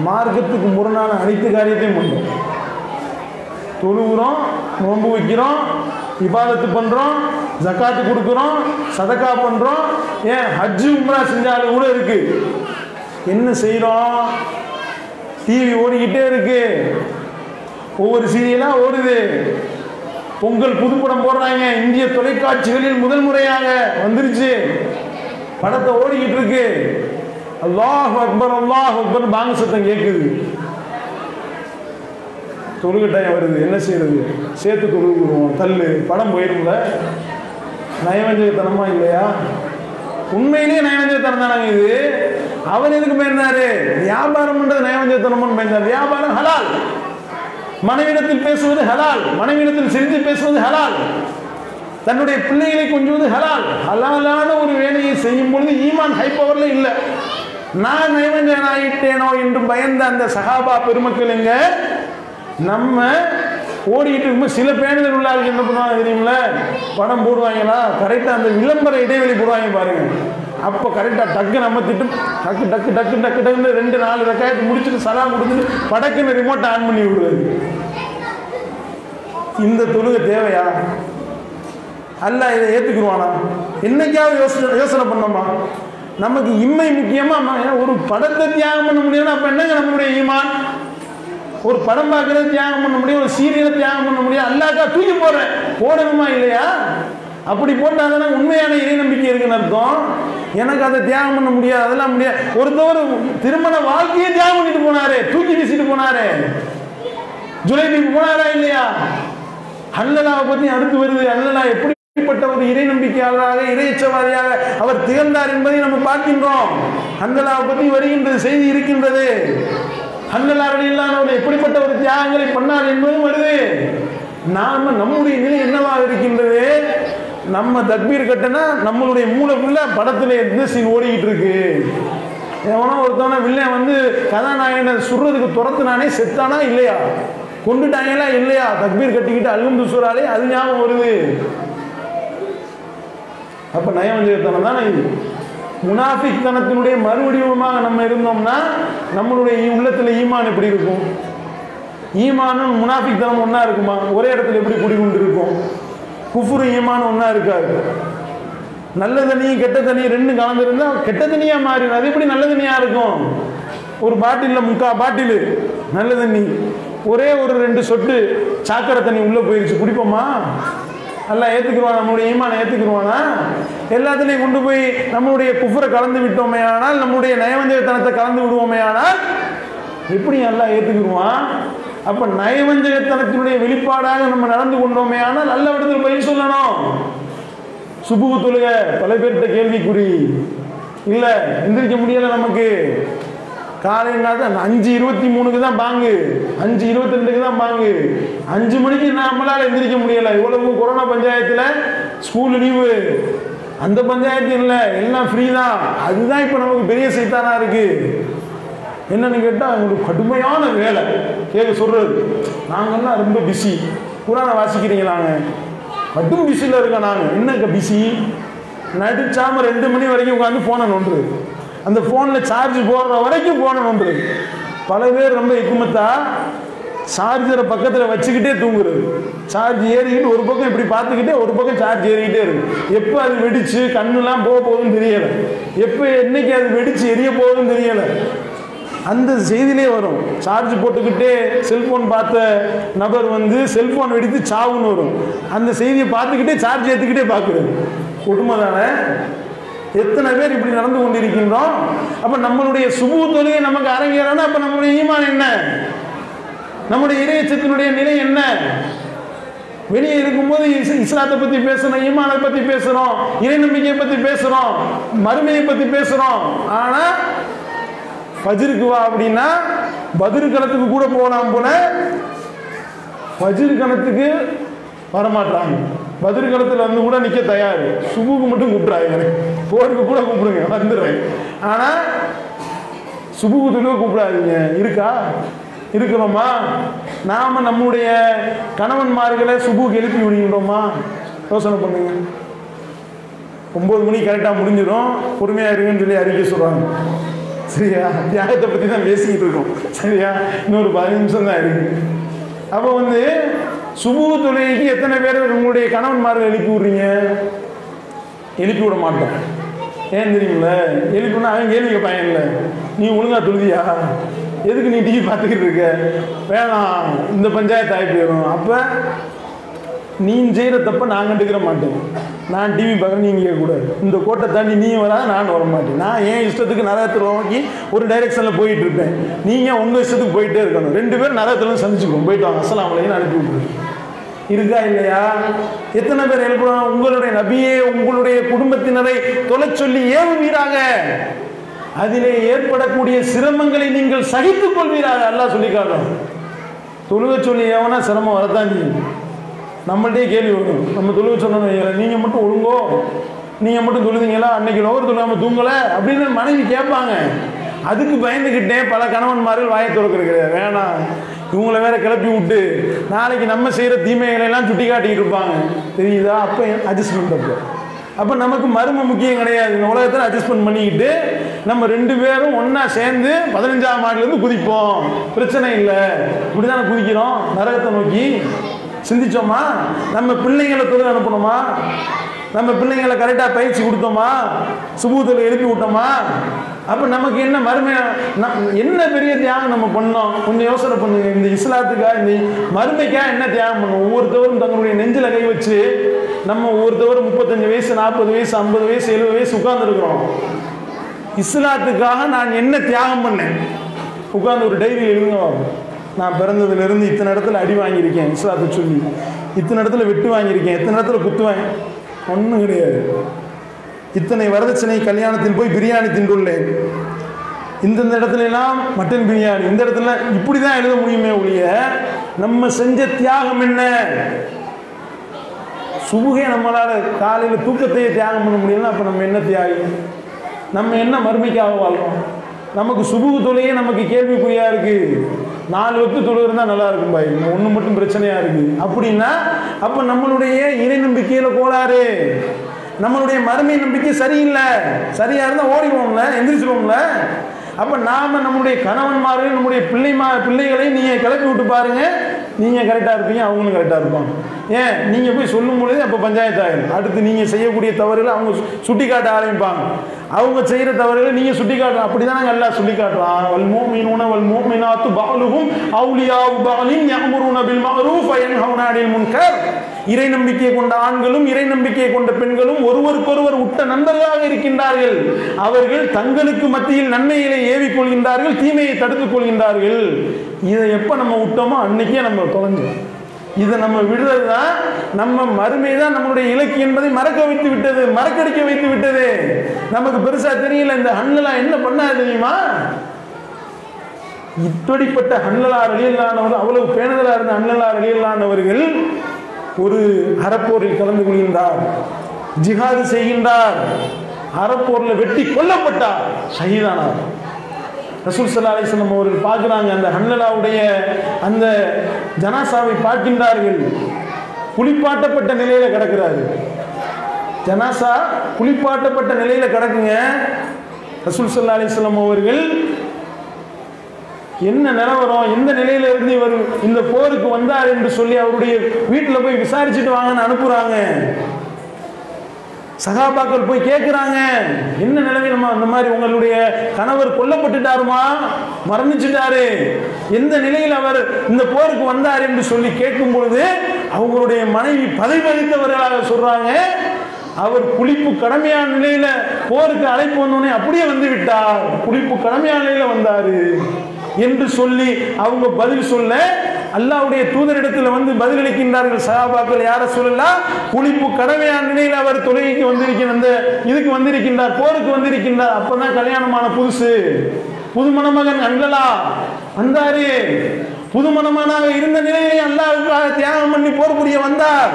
மார்க்கத்துக்கு முரணான அனைத்து காரியத்தையும் பண்ணுறோம். தொழுகிறோம், நோன்பு வைக்கிறோம், இபாதத்து பண்ணுறோம், ஜக்காத்து கொடுக்குறோம், சதக்கா பண்ணுறோம், ஏன் ஹஜ்ஜு உம்ரா செஞ்சாலும் கூட இருக்கு. என்ன செய்கிறோம்? டிவி ஓடிக்கிட்டே இருக்கு, ஒவ்வொரு சீரியலாக ஓடுது. பொங்கல் புதுப்படம் போடுறாங்க, இந்திய தொலைக்காட்சிகளில் முதல் முறையாக வந்துருச்சு, படத்தை ஓடிக்கிட்டு இருக்கு. அல்லாஹ் அக்பர் பாங்க சத்தம் கேட்குது, தொழுகட்டாயம் வருது, என்ன செய்யறது? சேர்த்து தொழுகுறோம், தள்ளு, படம் போயிரும்ல. நயவஞ்சகத்தனமா இல்லையா? உண்மையிலேயே நயவஞ்சகத்தனம் தானாங்க இது. அவர் எதுக்கு பயந்தாரு? வியாபாரம் பண்றது நயவஞ்சகத்தனம்னு பயந்தார். வியாபாரம் ஹலால், மனைவிடத்தில் பேசுவது ஹலால், மனைவிடத்தில் சிரித்து பேசுவது ஹலால், தன்னுடைய பிள்ளைகளை கொஞ்சுவது ஹலால். ஹலாலான ஒரு வேலையை செய்யும் பொழுது ஈமான் ஹை பவர்ல இல்லை. நான் நயவஞ்சகன் ஆகிட்டேனோ என்று பயந்த அந்த சஹாபா பெருமக்கள் எங்க நம்ம ஓடிக்கிட்டு இருக்கும்போது சில பேணுதல் உள்ளாருக்கு என்ன பண்ணுவாங்க தெரியுமில்ல? படம் போடுவாங்களா, கரெக்டாக அந்த விளம்பர இடைவெளி போடுவாங்க பாருங்க. அப்போ கரெக்டாக டக்கு நம்ம திட்டும் டக்கு டக்கு டக்கு டக்கு டக்குன்னு 2-4 ரக்காயத்தை முடிச்சுட்டு சலாம் கொடுத்துட்டு படக்குன்னு ரிமோட்டை ஆன் பண்ணி விடுறது. இந்த தொழுகை தேவையா? அல்லாஹ் இதை ஏற்றுக்குருவானா? என்னைக்காவது யோசனை பண்ணோமா? நமக்கு இம்மை முக்கியமா? ஒரு படத்தை தியாகம் பண்ண முடியும்னா அப்போ என்னங்க நம்மளுடைய ஈமான்? ஒரு படம் பார்க்கறது தியாகம் பண்ண முடியும், ஒரு சீரியலை தியாகம் பண்ண முடியும். அல்லாஹ்க்கா தூக்கி போடுறேன், போடணுமா இல்லையா? அப்படி போட்டாதானே உண்மையான இறை நம்பிக்கை இருக்குன்னு அர்த்தம். எனக்கு அதை தியாகம் பண்ண முடியாது, அதெல்லாம் முடியாது. ஒருத்தவர் திருமண வாழ்க்கையே தியாகம் பண்ணிட்டு போனாரு, தூக்கி வீசிட்டு போனாரு, ஜுலைபிக்கு போனாரா இல்லையா? அல்லலாவை பத்தி அடுத்து வருது. அல்லலா எப்படிப்பட்ட ஒரு இறை நம்பிக்கையாளராக, இறைச்சவாதியாக அவர் திகழ்ந்தார் என்பதை நம்ம பார்க்கின்றோம். அல்லலாவை பத்தி வருகின்றது, செய்தி இருக்கின்றது. எப்படிப்பட்ட ஒரு தியாகங்களை பண்ணார் என்பதும் வருது. நாம நம்முடைய நிலை என்னவாக இருக்கின்றது? நம்ம தக்பீர் கட்டினா நம்மளுடைய மூளைக்குள்ள படத்துல எந்த சீன் ஓடிக்கிட்டு இருக்கு. எவனோ ஒருத்தவன வில்லன் வந்து கதாநாயகனை சுடுறதுக்கு துரத்துனானே, செத்தானா இல்லையா, கொண்டுட்டாங்களா இல்லையா, தக்பீர் கட்டிக்கிட்டு அல்ஹம்து சூராலே அது ஞாபகம் வருது. அப்ப நயவஞ்சகத்தனம் தானே இது. முனாஃபிக் தனத்தினுடைய மறுவடிவமாக நம்ம இருந்தோம்னா நம்மளுடைய உள்ளத்துல ஈமான் எப்படி இருக்கும்? ஈமானும் முனாஃபிக் தனம் ஒன்னா இருக்குமா? ஒரே இடத்துல எப்படி குடிகொண்டு இருக்கும்? குஃப்ரு ஈமான் ஒன்னா இருக்காது. நல்ல தண்ணி கெட்ட தண்ணி ரெண்டும் கலந்துருந்தா கெட்ட தண்ணியா மாறிடும். அது எப்படி நல்ல தண்ணியா இருக்கும்? ஒரு பாட்டில் 3/4 பாட்டில் நல்ல தண்ணி, ஒரே ஒரு 2 சொட்டு சாக்கடை தண்ணி உள்ள போயிருச்சு, குடிப்போமா? அல்லாஹ் ஏற்றுக்குருவான்? நம்மளுடைய ஈமானை ஏற்றுக்குருவானா? எல்லாத்துலேயும் கொண்டு போய் நம்மளுடைய குஃப்ரை கலந்து விட்டோமே ஆனால், நம்முடைய நயவஞ்சகத்தனத்தை கலந்து விடுவோமே ஆனால் எப்படி அல்லாஹ் ஏற்றுக்குருவான்? அப்போ நயவஞ்சகத்தனத்தினுடைய வெளிப்பாடாக நம்ம நடந்து கொண்டோமே ஆனால் நல்ல விடத்தில் பதில் சொல்லணும். சுபுகு தொழுகை பல பேர்கிட்ட கேள்விக்குறி இல்லை, எந்திரிக்க முடியலை நமக்கு. காலையில் 5:23 தான் பாங்கு, 5:22 தான் பாங்கு, 5 மணிக்கு நம்மளால எந்திரிக்க முடியல. இவ்வளவு கொரோனா பஞ்சாயத்துல ஸ்கூல் லீவு, அந்த பஞ்சாயத்து இல்லை, எல்லாம் ஃப்ரீ தான். அதுதான் இப்போ நமக்கு பெரிய சைத்தானா இருக்கு. என்னன்னு கேட்டால் உங்களுக்கு கடுமையான வேலை கேட்க சொல்றது. நாங்கள்லாம் ரொம்ப பிஸி, குரானை வாசிக்கிறீங்களாங்க, கடும் பிஸியில் இருக்கோம் நாங்கள். என்னங்க பிஸி? நடிச்சாம 2 மணி வரைக்கும் உட்காந்து போனை நோண்டுறது, அந்த ஃபோனில் சார்ஜ் போடுற வரைக்கும் போன நோண்டுறது. பல பேர் ரொம்ப எக்குமத்தா சார்ஜரை பக்கத்தில் வச்சுக்கிட்டே தூங்குறது. சார்ஜ் ஏறிக்கிட்டு ஒரு பக்கம் இப்படி பார்த்துக்கிட்டே ஒரு பக்கம் சார்ஜ் ஏறிக்கிட்டே இருக்கு. எப்போ அது வெடிச்சு கண்ணுலாம் போக போகுதுன்னு தெரியலை, எப்போ என்னைக்கு அது வெடிச்சு எரிய போகுதுன்னு தெரியலை. அந்த செய்தியிலே வரும், சார்ஜ் போட்டுக்கிட்டே செல்போன் பார்த்த நபர் வந்து செல்போன் வெடித்து சாவுன்னு வரும். அந்த செய்தியை பார்த்துக்கிட்டே சார்ஜ் ஏற்றிக்கிட்டே பார்க்குறது. கொடுமை தானே? எத்தனை பேர் இப்படி நடந்து கொண்டிருக்கின்றோம். அப்ப நம்மளுடைய சுபு தொழுகை நமக்கு அரங்கேறனா அப்ப நம்மளுடைய ஈமான் என்ன? நம்முடைய இறையச்சத்தினுடைய நிலை என்ன? வெளியே இருக்கும்போது இஸ்லாத்தை பத்தி பேசுறோம், ஈமானை பத்தி பேசுறோம், இறை நம்பிக்கையை பத்தி பேசுறோம், மறுமையை பத்தி பேசுறோம். ஆனா ஃபஜ்ருக்கு வா அப்படின்னா பத்ர் களத்துக்கு கூட போகலாம் போல, ஃபஜ்ர் களத்துக்கு வரமாட்டாங்க. பத்ர் களத்தில் வந்து கூட நிற்க தயார், சுபுக்கு மட்டும் கூப்பிட்றாங்க, போருக்கு கூட கூப்பிடுங்க வந்துடுறேன். ஆனால் சுபுக்கு தொழுவ கூப்பிடாதீங்க. இருக்கா? இருக்கிறோமா? நாம் நம்முடைய கணவன்மார்களை சுபுக்கு எழுப்பி விடுகின்றோமா? யோசனை பண்ணுங்க. 9 மணிக்கு கரெக்டாக முடிஞ்சிடும், பொறுமையாக இருங்கன்னு சொல்லி அறிக்கை சொல்கிறாங்க. சரியா? தியாகத்தை பற்றி தான் பேசிக்கிட்டு இருக்கோம். சரியா? இன்னொரு 15 நிமிஷம் தான் இருக்கு. அப்போ வந்து சுபு தொழுகைக்கு எத்தனை பேர் உங்களுடைய கணவன்மார்கள் எழுப்பி விடுறீங்க? எழுப்பி விட மாட்டோம். ஏன் தெரியுங்கள? எழுப்பினா அவன் கேள்விக்க பையன் இல்லை, நீ ஒழுங்கா தொழுதியா, எதுக்கு நீ டிவி பார்த்துக்கிட்டு இருக்க, வேணாம் இந்த பஞ்சாயத்து ஆகி போயிடும். அப்போ நீ செய்கிற தப்ப நான் கண்டுக்கிற மாட்டேன். நான் டிவி பார்க்குறேன், நீங்கள் கேட்கக்கூடாது. இந்த கோட்டை தாண்டி நீங்கள் வராது, நான் வர மாட்டேன். நான் என் இஷ்டத்துக்கு நரகத்தில் நோக்கி ஒரு டைரெக்ஷனில் போயிட்டு இருப்பேன், நீங்கள் உங்கள் இஷ்டத்துக்கு போயிட்டே இருக்கணும். 2 பேரும் நரகத்தில் சந்திச்சுக்கோங்க, போயிட்டு வாங்க, அஸ்ஸலாமு அலைக்கும் அனுப்பி விட்டுரு. இருக்கா இல்லையா? எத்தனை பேர் எழுப்புறோம்? உங்களுடைய நபியே உங்களுடைய குடும்பத்தினரை தொலை சொல்லி ஏவுவீராக, அதிலே ஏற்படக்கூடிய சிரமங்களை நீங்கள் சகித்துக் கொள்வீராக. அல்லாஹ் சொல்லி காட்டும். தொழுக சொல்லி ஏவனா சிரமம் வரத்தான் செய்யும். நம்மள்டே கேள்வி வரும், நம்ம தொழுக சொன்னோம், நீங்கள் மட்டும் ஒழுங்கோ, நீங்கள் மட்டும் தொழுதிங்களா, அன்னைக்கு லோகர் தொழுகாமல் தூங்கலை அப்படின்னு மனைவி கேட்பாங்க. அதுக்கு பயந்துக்கிட்டே பல கணவன்மார்கள் வாயை திறக்கிறது கிடையாது. வேணாம், இவங்களை வேற கிளப்பி விட்டு நாளைக்கு நம்ம செய்கிற தீமைகளெல்லாம் சுட்டி காட்டிக்கிட்டு இருப்பாங்க, தெரியுதா? அப்போ அட்ஜஸ்ட்மெண்ட். அப்போ நமக்கு மரும முக்கியம் கிடையாது. இந்த உலகத்தில் அட்ஜஸ்ட்மெண்ட் பண்ணிக்கிட்டு நம்ம 2 பேரும் ஒன்றா சேர்ந்து 15ஆம் மாடிலேருந்து குதிப்போம், பிரச்சனை இல்லை. இப்படிதானே குதிக்கிறோம் நரகத்தை நோக்கி. சிந்திச்சோமா? நம்ம பிள்ளைங்களை தொழில் அனுப்பணுமா? நம்ம பிள்ளைங்களை கரெக்டாக பயிற்சி கொடுத்தோமா? சுபூத்தில் எழுப்பி விட்டோமா? அப்போ நமக்கு என்ன மறுமை, என்ன பெரிய தியாகம் நம்ம பண்ணோம்? கொஞ்சம் யோசனை பண்ணுங்க. இந்த இஸ்லாத்துக்காக, இந்த மறுமைக்காக என்ன தியாகம் பண்ணோம்? ஒவ்வொருத்தவரும் தங்களுடைய நெஞ்சில் கை வச்சு நம்ம ஒவ்வொருத்தவரும் 35 வயசு 40 வயசு 50 வயசு 70 வயசு உட்கார்ந்துருக்கிறோம். இஸ்லாத்துக்காக நான் என்ன தியாகம் பண்ணேன்? உட்கார்ந்து ஒரு டைரி எழுதுங்க. நான் பிறந்ததுலேருந்து இத்தனை இடத்துல அடி வாங்கியிருக்கேன் இஸ்லாத்தை சொல்லி, இத்தனை இடத்துல வெட்டு வாங்கியிருக்கேன், எத்தனை இடத்துல குத்துவேன், ஒன்றும் கிடையாது. இத்தனை வரதட்சணை கல்யாணத்தில் போய் பிரியாணி தின்றுள்ளேன், இந்தந்த இடத்துலலாம் மட்டன் பிரியாணி, இந்த இடத்துல இப்படி தான் எழுத முடியுமே ஒழிய நம்ம செஞ்ச தியாகம் என்ன? சுபுகே நம்மளால் காலையில் தூக்கத்தையே தியாகம் பண்ண முடியலன்னா அப்போ நம்ம என்ன தியாகம்? நம்ம என்ன மறுமைக்காக வாழ்றோம்? நமக்கு சுபுகு தொழிலே நமக்கு கேள்விக்குறியா இருக்கு. 4 வக்து தொழுகிறது தான் நல்லா இருக்கும் பாய், ஒன்று மட்டும் பிரச்சனையா இருக்கு அப்படின்னா அப்போ நம்மளுடைய இறை நம்பிக்கையில் கோளாறு, நம்மளுடைய மறுமை நம்பிக்கை சரியில்லை. சரியா இருந்தால் ஓடிடுவோம்ல, எந்திரிச்சிடுவோம்ல. அப்போ நாம நம்முடைய கணவன்மார்கள் நம்முடைய பிள்ளைகளையும் நீங்கள் கிளப்பி விட்டு பாருங்க, நீங்கள் கரெக்டாக இருப்பீங்க, அவங்களும் கரெக்டாக இருப்பாங்க. ஏன் நீங்கள் போய் சொல்லும் பொழுது அப்போ பஞ்சாயத்து ஆகிடும். அடுத்து நீங்கள் செய்யக்கூடிய தவறுகளை அவங்க சுட்டி காட்ட ஆரம்பிப்பாங்க, அவங்க செய்கிற தவறுகளை நீங்கள் சுட்டி காட்டலாம். அப்படி தான் எல்லாம் சொல்லி காட்டுறான். வல் மூமினூன வல் மூமினாத்து பஅலுஹும் அவுலியாஉ பஅலின் யஅமுருன பில் மஅரூஃப் வ யன்ஹவுன அனில் முன்கர். இறை நம்பிக்கை கொண்ட ஆண்களும் இறை நம்பிக்கை கொண்ட பெண்களும் ஒருவருக்கொருவர் உட்ட நண்பர்களாக இருக்கின்றார்கள். அவர்கள் தங்களுக்கு மத்தியில் நன்மைகளை ஏவிக் கொள்கின்றார்கள், தீமையை தடுத்துக் கொள்கின்றார்கள். இதை எப்போ நம்ம விட்டோமோ அன்னைக்கே நம்ம தொலைஞ்சோம். இதை நம்ம விடுறது தான் நம்ம மறுமை தான் நம்மளுடைய இலக்கு என்பதை மறக்க வைத்து விட்டது, மறக்கடிக்க வைத்து விட்டது. நமக்கு பெருசா தெரியல. இந்த ஹன்லலா என்ன பண்ணா தெரியுமா? இப்படிப்பட்ட ஹன்லலா ரலியல்லாஹு அவ்வளவு பேணுதலா இருந்த ஹன்லலா ரலியல்லாஹு ஒரு அறப்போரில் கலந்து கொள்கின்றார், ஜிஹாது செய்கின்றார், அறப்போரில் வெட்டி கொல்லப்பட்டார், ஷஹீதானார். ரசூல் ஸல்லல்லாஹு அலைஹி வஸல்லம் அவர்கள் பார்க்குறாங்க, அந்த ஹன்லலாவுடைய அந்த ஜனாசாவை பார்க்கின்றார்கள். குளிப்பாட்டப்பட்ட நிலையில கிடக்கிறாரு. ஜனாசா குளிப்பாட்டப்பட்ட நிலையில கிடக்குங்க. ரசூல் ஸல்லல்லாஹு அலைஹி வஸல்லம் அவர்கள் என்ன நிலவரம், எந்த நிலையில இருந்து இவர் இந்த போருக்கு வந்தார் என்று சொல்லி அவருடைய வீட்டில் போய் விசாரிச்சுட்டு வாங்கன்னு அனுப்புறாங்க. சகாபாக்கள் போய் கேட்கிறாங்க, என்ன நிலைமையிலமா அந்த மாதிரி உங்களுடைய கணவர் கொல்லப்பட்டுட்டாருமா, மரணிச்சுட்டாரு, எந்த நிலையில் அவர் இந்த போருக்கு வந்தார் என்று சொல்லி கேட்கும் பொழுது அவங்களுடைய மனைவி பதைபதைத்தவர்களாக சொல்றாங்க, அவர் குளிப்பு கடமையான நிலையில போருக்கு அழைப்பு வந்தோடனே அப்படியே வந்து விட்டார், குளிப்பு கடமையான நிலையில வந்தாரு என்று சொல்லி அவங்க பதில் சொல்ல அல்லாஹ்வுடைய தூதரிடத்தில் வந்து பதிலளிக்கின்றார்கள் சஹாபாக்கள். யார சொல்லலாம், குளிப்பு கடமையான நிலையில் அவர் தொழுகைக்கு வந்திருக்கின்ற அந்த இதுக்கு வந்திருக்கின்றார், போருக்கு வந்திருக்கின்றார். அப்பதான் கல்யாணமான புதுசு, புது மணமகன் ஹன்லலா வந்தாரு. புது மணமகனாக இருந்த நிலையிலே அல்லாஹ்வுக்காக தியாகம் பண்ணி போர் புரிய வந்தார்,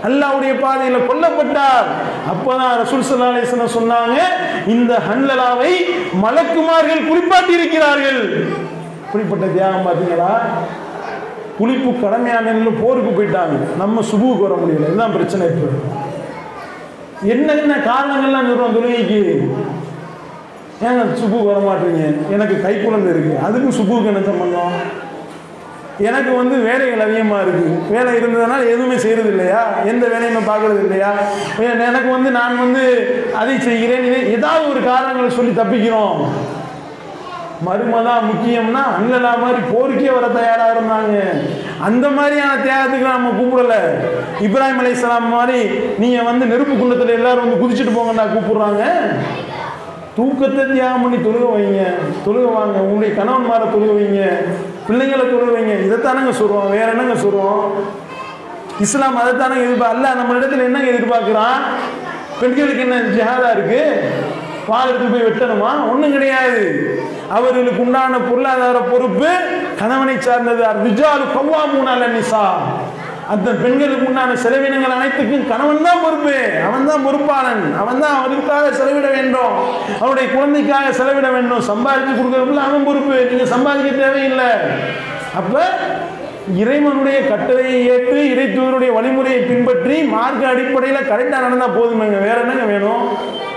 அல்லாஹ்வுடைய பாதையில கொல்லப்பட்டார். அப்பதான் ரசூல் ஸல்லல்லாஹு அலைஹி வஸல்லம் சொன்னாங்க, இந்த ஹன்லலாவை மலக்குமார்கள் குளிப்பாட்டி இருக்கிறார்கள். இப்படிப்பட்ட தியாகம் பார்த்தீங்களா? குளிப்பு கடமையான நிலையில் போருக்கு போயிட்டாங்க, நம்ம சுபுவுக்கு வர முடியல. இதுதான் பிரச்சனை. இப்போ என்ன காரணங்கள்லாம் சொல்றோம் தொழுகைக்கு, ஏங்க சுபுக்கு வர மாட்டீங்க, எனக்கு கை குழந்தை இருக்கு, அதுக்கும் சுபுவுக்கு என்ன சம்பந்தம்? எனக்கு வந்து வேலைகள் அதிகமாக இருக்கு, வேலை இருந்ததுனால எதுவுமே செய்யறது இல்லையா, எந்த வேலையுமே பார்க்கறது இல்லையா, எனக்கு வந்து நான் வந்து அதை செய்கிறேன், ஏதாவது ஒரு காரணங்களை சொல்லி தப்பிக்கிறோம். மருமதான் முக்கியம்னா அண்ணலா மாதிரி போருக்கே வர தயாரா இருந்தாங்க. அந்த மாதிரியான தியாகத்துக்கு நம்ம கூப்பிடல. இப்ராஹிம் அலைஹிஸ்ஸலாம் மாதிரி நீங்க வந்து நெருப்பு குண்டத்துல எல்லாரும் வந்து குதிச்சுட்டு போங்கன்னா கூப்பிடுறாங்க. தூக்கத்தை தியாகம் பண்ணி தொழுக வைங்க, தொழுக வாங்க, உங்களுடைய கணவன்மாரை தொழுக வைங்க, பிள்ளைங்களை தொழுக வைங்க. இதைத்தானங்க சொல்றோம், வேற என்னங்க சொல்றோம்? இஸ்லாம் அதைத்தானே அல்லாஹ் நம்ம இடத்துல என்னங்க எதிர்பார்க்கிறான்? பெண்களுக்கு என்ன ஜிஹாதா இருக்கு? பால் எடுத்து போய் வெட்டணுமா? ஒண்ணும் கிடையாது. அவர்களுக்கு உண்டான பொருளாதார பொறுப்பு கணவனை சார்ந்தது. ரிஜாலு கவ்வாமூன அலன் நிசா. அந்த பெண்களுக்கு உண்டான செலவினங்கள் அனைத்துக்கும் கணவன் தான் பொறுப்பு. அவன் தான் பொறுப்பாளன். அவன் தான் அவருக்காக செலவிட வேண்டும், அவருடைய குழந்தைக்காக செலவிட வேண்டும். சம்பாதிச்சு கொடுக்கறதுல அவன் பொறுப்பு, நீங்க சம்பாதிக்க தேவையில்லை. அப்ப இறைவனுடைய கட்டளையை ஏற்று இறை தூதருடைய வழிமுறையை பின்பற்றி மார்க்க அடிப்படையில் கரெக்டாக நடந்தா போதுமேங்க. வேற என்னங்க வேணும்?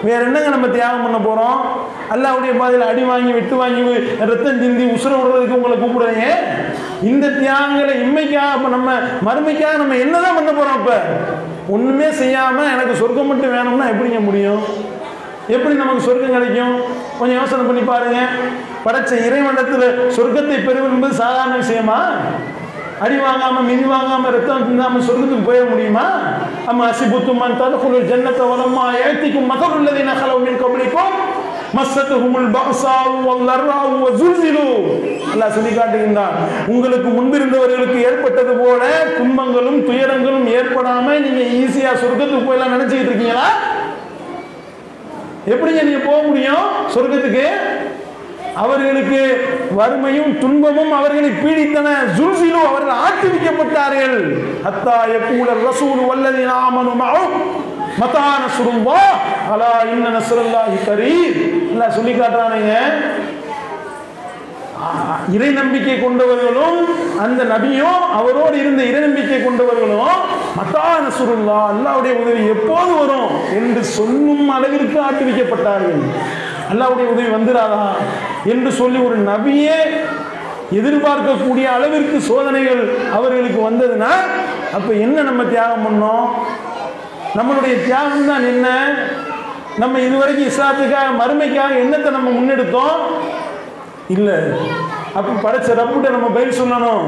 வேற என்னங்க நம்ம தியாகம் பண்ண போறோம்? அல்லாஹ்வுடைய பாதையில் அடி வாங்கி வெட்டு வாங்கி ரத்தம் சிந்தி உசுர விடுறதுக்கு உங்களை கூப்பிடுறீங்க. இந்த தியாகங்களை இம்மைக்காக நம்ம மறுமைக்காக நம்ம என்னதான் பண்ண போறோம்? இப்ப ஒண்ணுமே செய்யாம எனக்கு சொர்க்கம் மட்டும் வேணும்னா எப்படிங்க முடியும்? எப்படி நமக்கு சொர்க்கம் கிடைக்கும்? கொஞ்சம் யோசனை பண்ணி பாருங்க. படைச்ச இறைவனத்துல சொர்க்கத்தை பெறுவது என்பது சாதாரண விஷயமா? அடி வாங்காம மிதி வாங்காம ரத்தம் சிந்தாம சொர்க்கத்துக்கு போயிட முடியுமா? அம்மா அசிபுத்துமன் ததுகுலுல் ஜன்னத வலம்மா யஅதிகும் மஸலுல் லதீன கலவு மின் கப்லிக்கும் மஸ்ஸத்துஹுமுல் பஅஸாஉ வல் லர்ராஉ வஸுல்ஸிலு. அல்லாஹ் சொல்லி காட்டுகின்றான், உங்களுக்கு முன்பிருந்தவர்களுக்கு ஏற்பட்டது போல துன்பங்களும் துயரங்களும் ஏற்படாம நீங்க ஈஸியா சொர்க்கத்துக்கு போயலாம் நினைச்சிட்டு இருக்கீங்களா? எப்படிங்க நீங்க போக முடியும் சொர்க்கத்துக்கு? அவர்களுக்கு வறுமையும் துன்பமும் அவர்களை பீடித்தன. ஜுல்சிலு, அவர்கள் ஆட்டுவிக்கப்பட்டார்கள். ஹத்தா யகூல ரசூல் வல்லதீன ஆமனு மஅஹு மதா நஸ்ருல்லாஹ் அலா இன்ன நஸ்ருல்லாஹி கரீப். அல்லாஹ் சொல்லி காட்டுறானுங்க, இறை நம்பிக்கை கொண்டவர்களும் அந்த நபியும் அவரோடு இருந்த இறை நம்பிக்கை கொண்டவர்களும் மதா நஸ்ருல்லாஹ், அல்லாஹ்வுடைய உதவி எப்போது வரும் என்று சொல்லும் அளவிற்கு ஆட்டுவிக்கப்பட்டார்கள். அல்லாஹ்வுடைய உதவி வந்துராதா என்று சொல்லி ஒரு நபியே எதிர்பார்க்கக்கூடிய அளவிற்கு சோதனைகள் அவர்களுக்கு வந்ததுன்னா அப்ப என்ன நம்ம தியாகம் பண்ணோம்? நம்மளுடைய தியாகம் தான் என்ன? நம்ம இதுவரைக்கும் இஸ்லாத்துக்காக மறுமைக்காக என்னத்தை நம்ம முன்னெடுத்தோம்? இல்ல. அப்ப படைச்ச ரப்புட்ட நம்ம பதில் சொல்லணும்.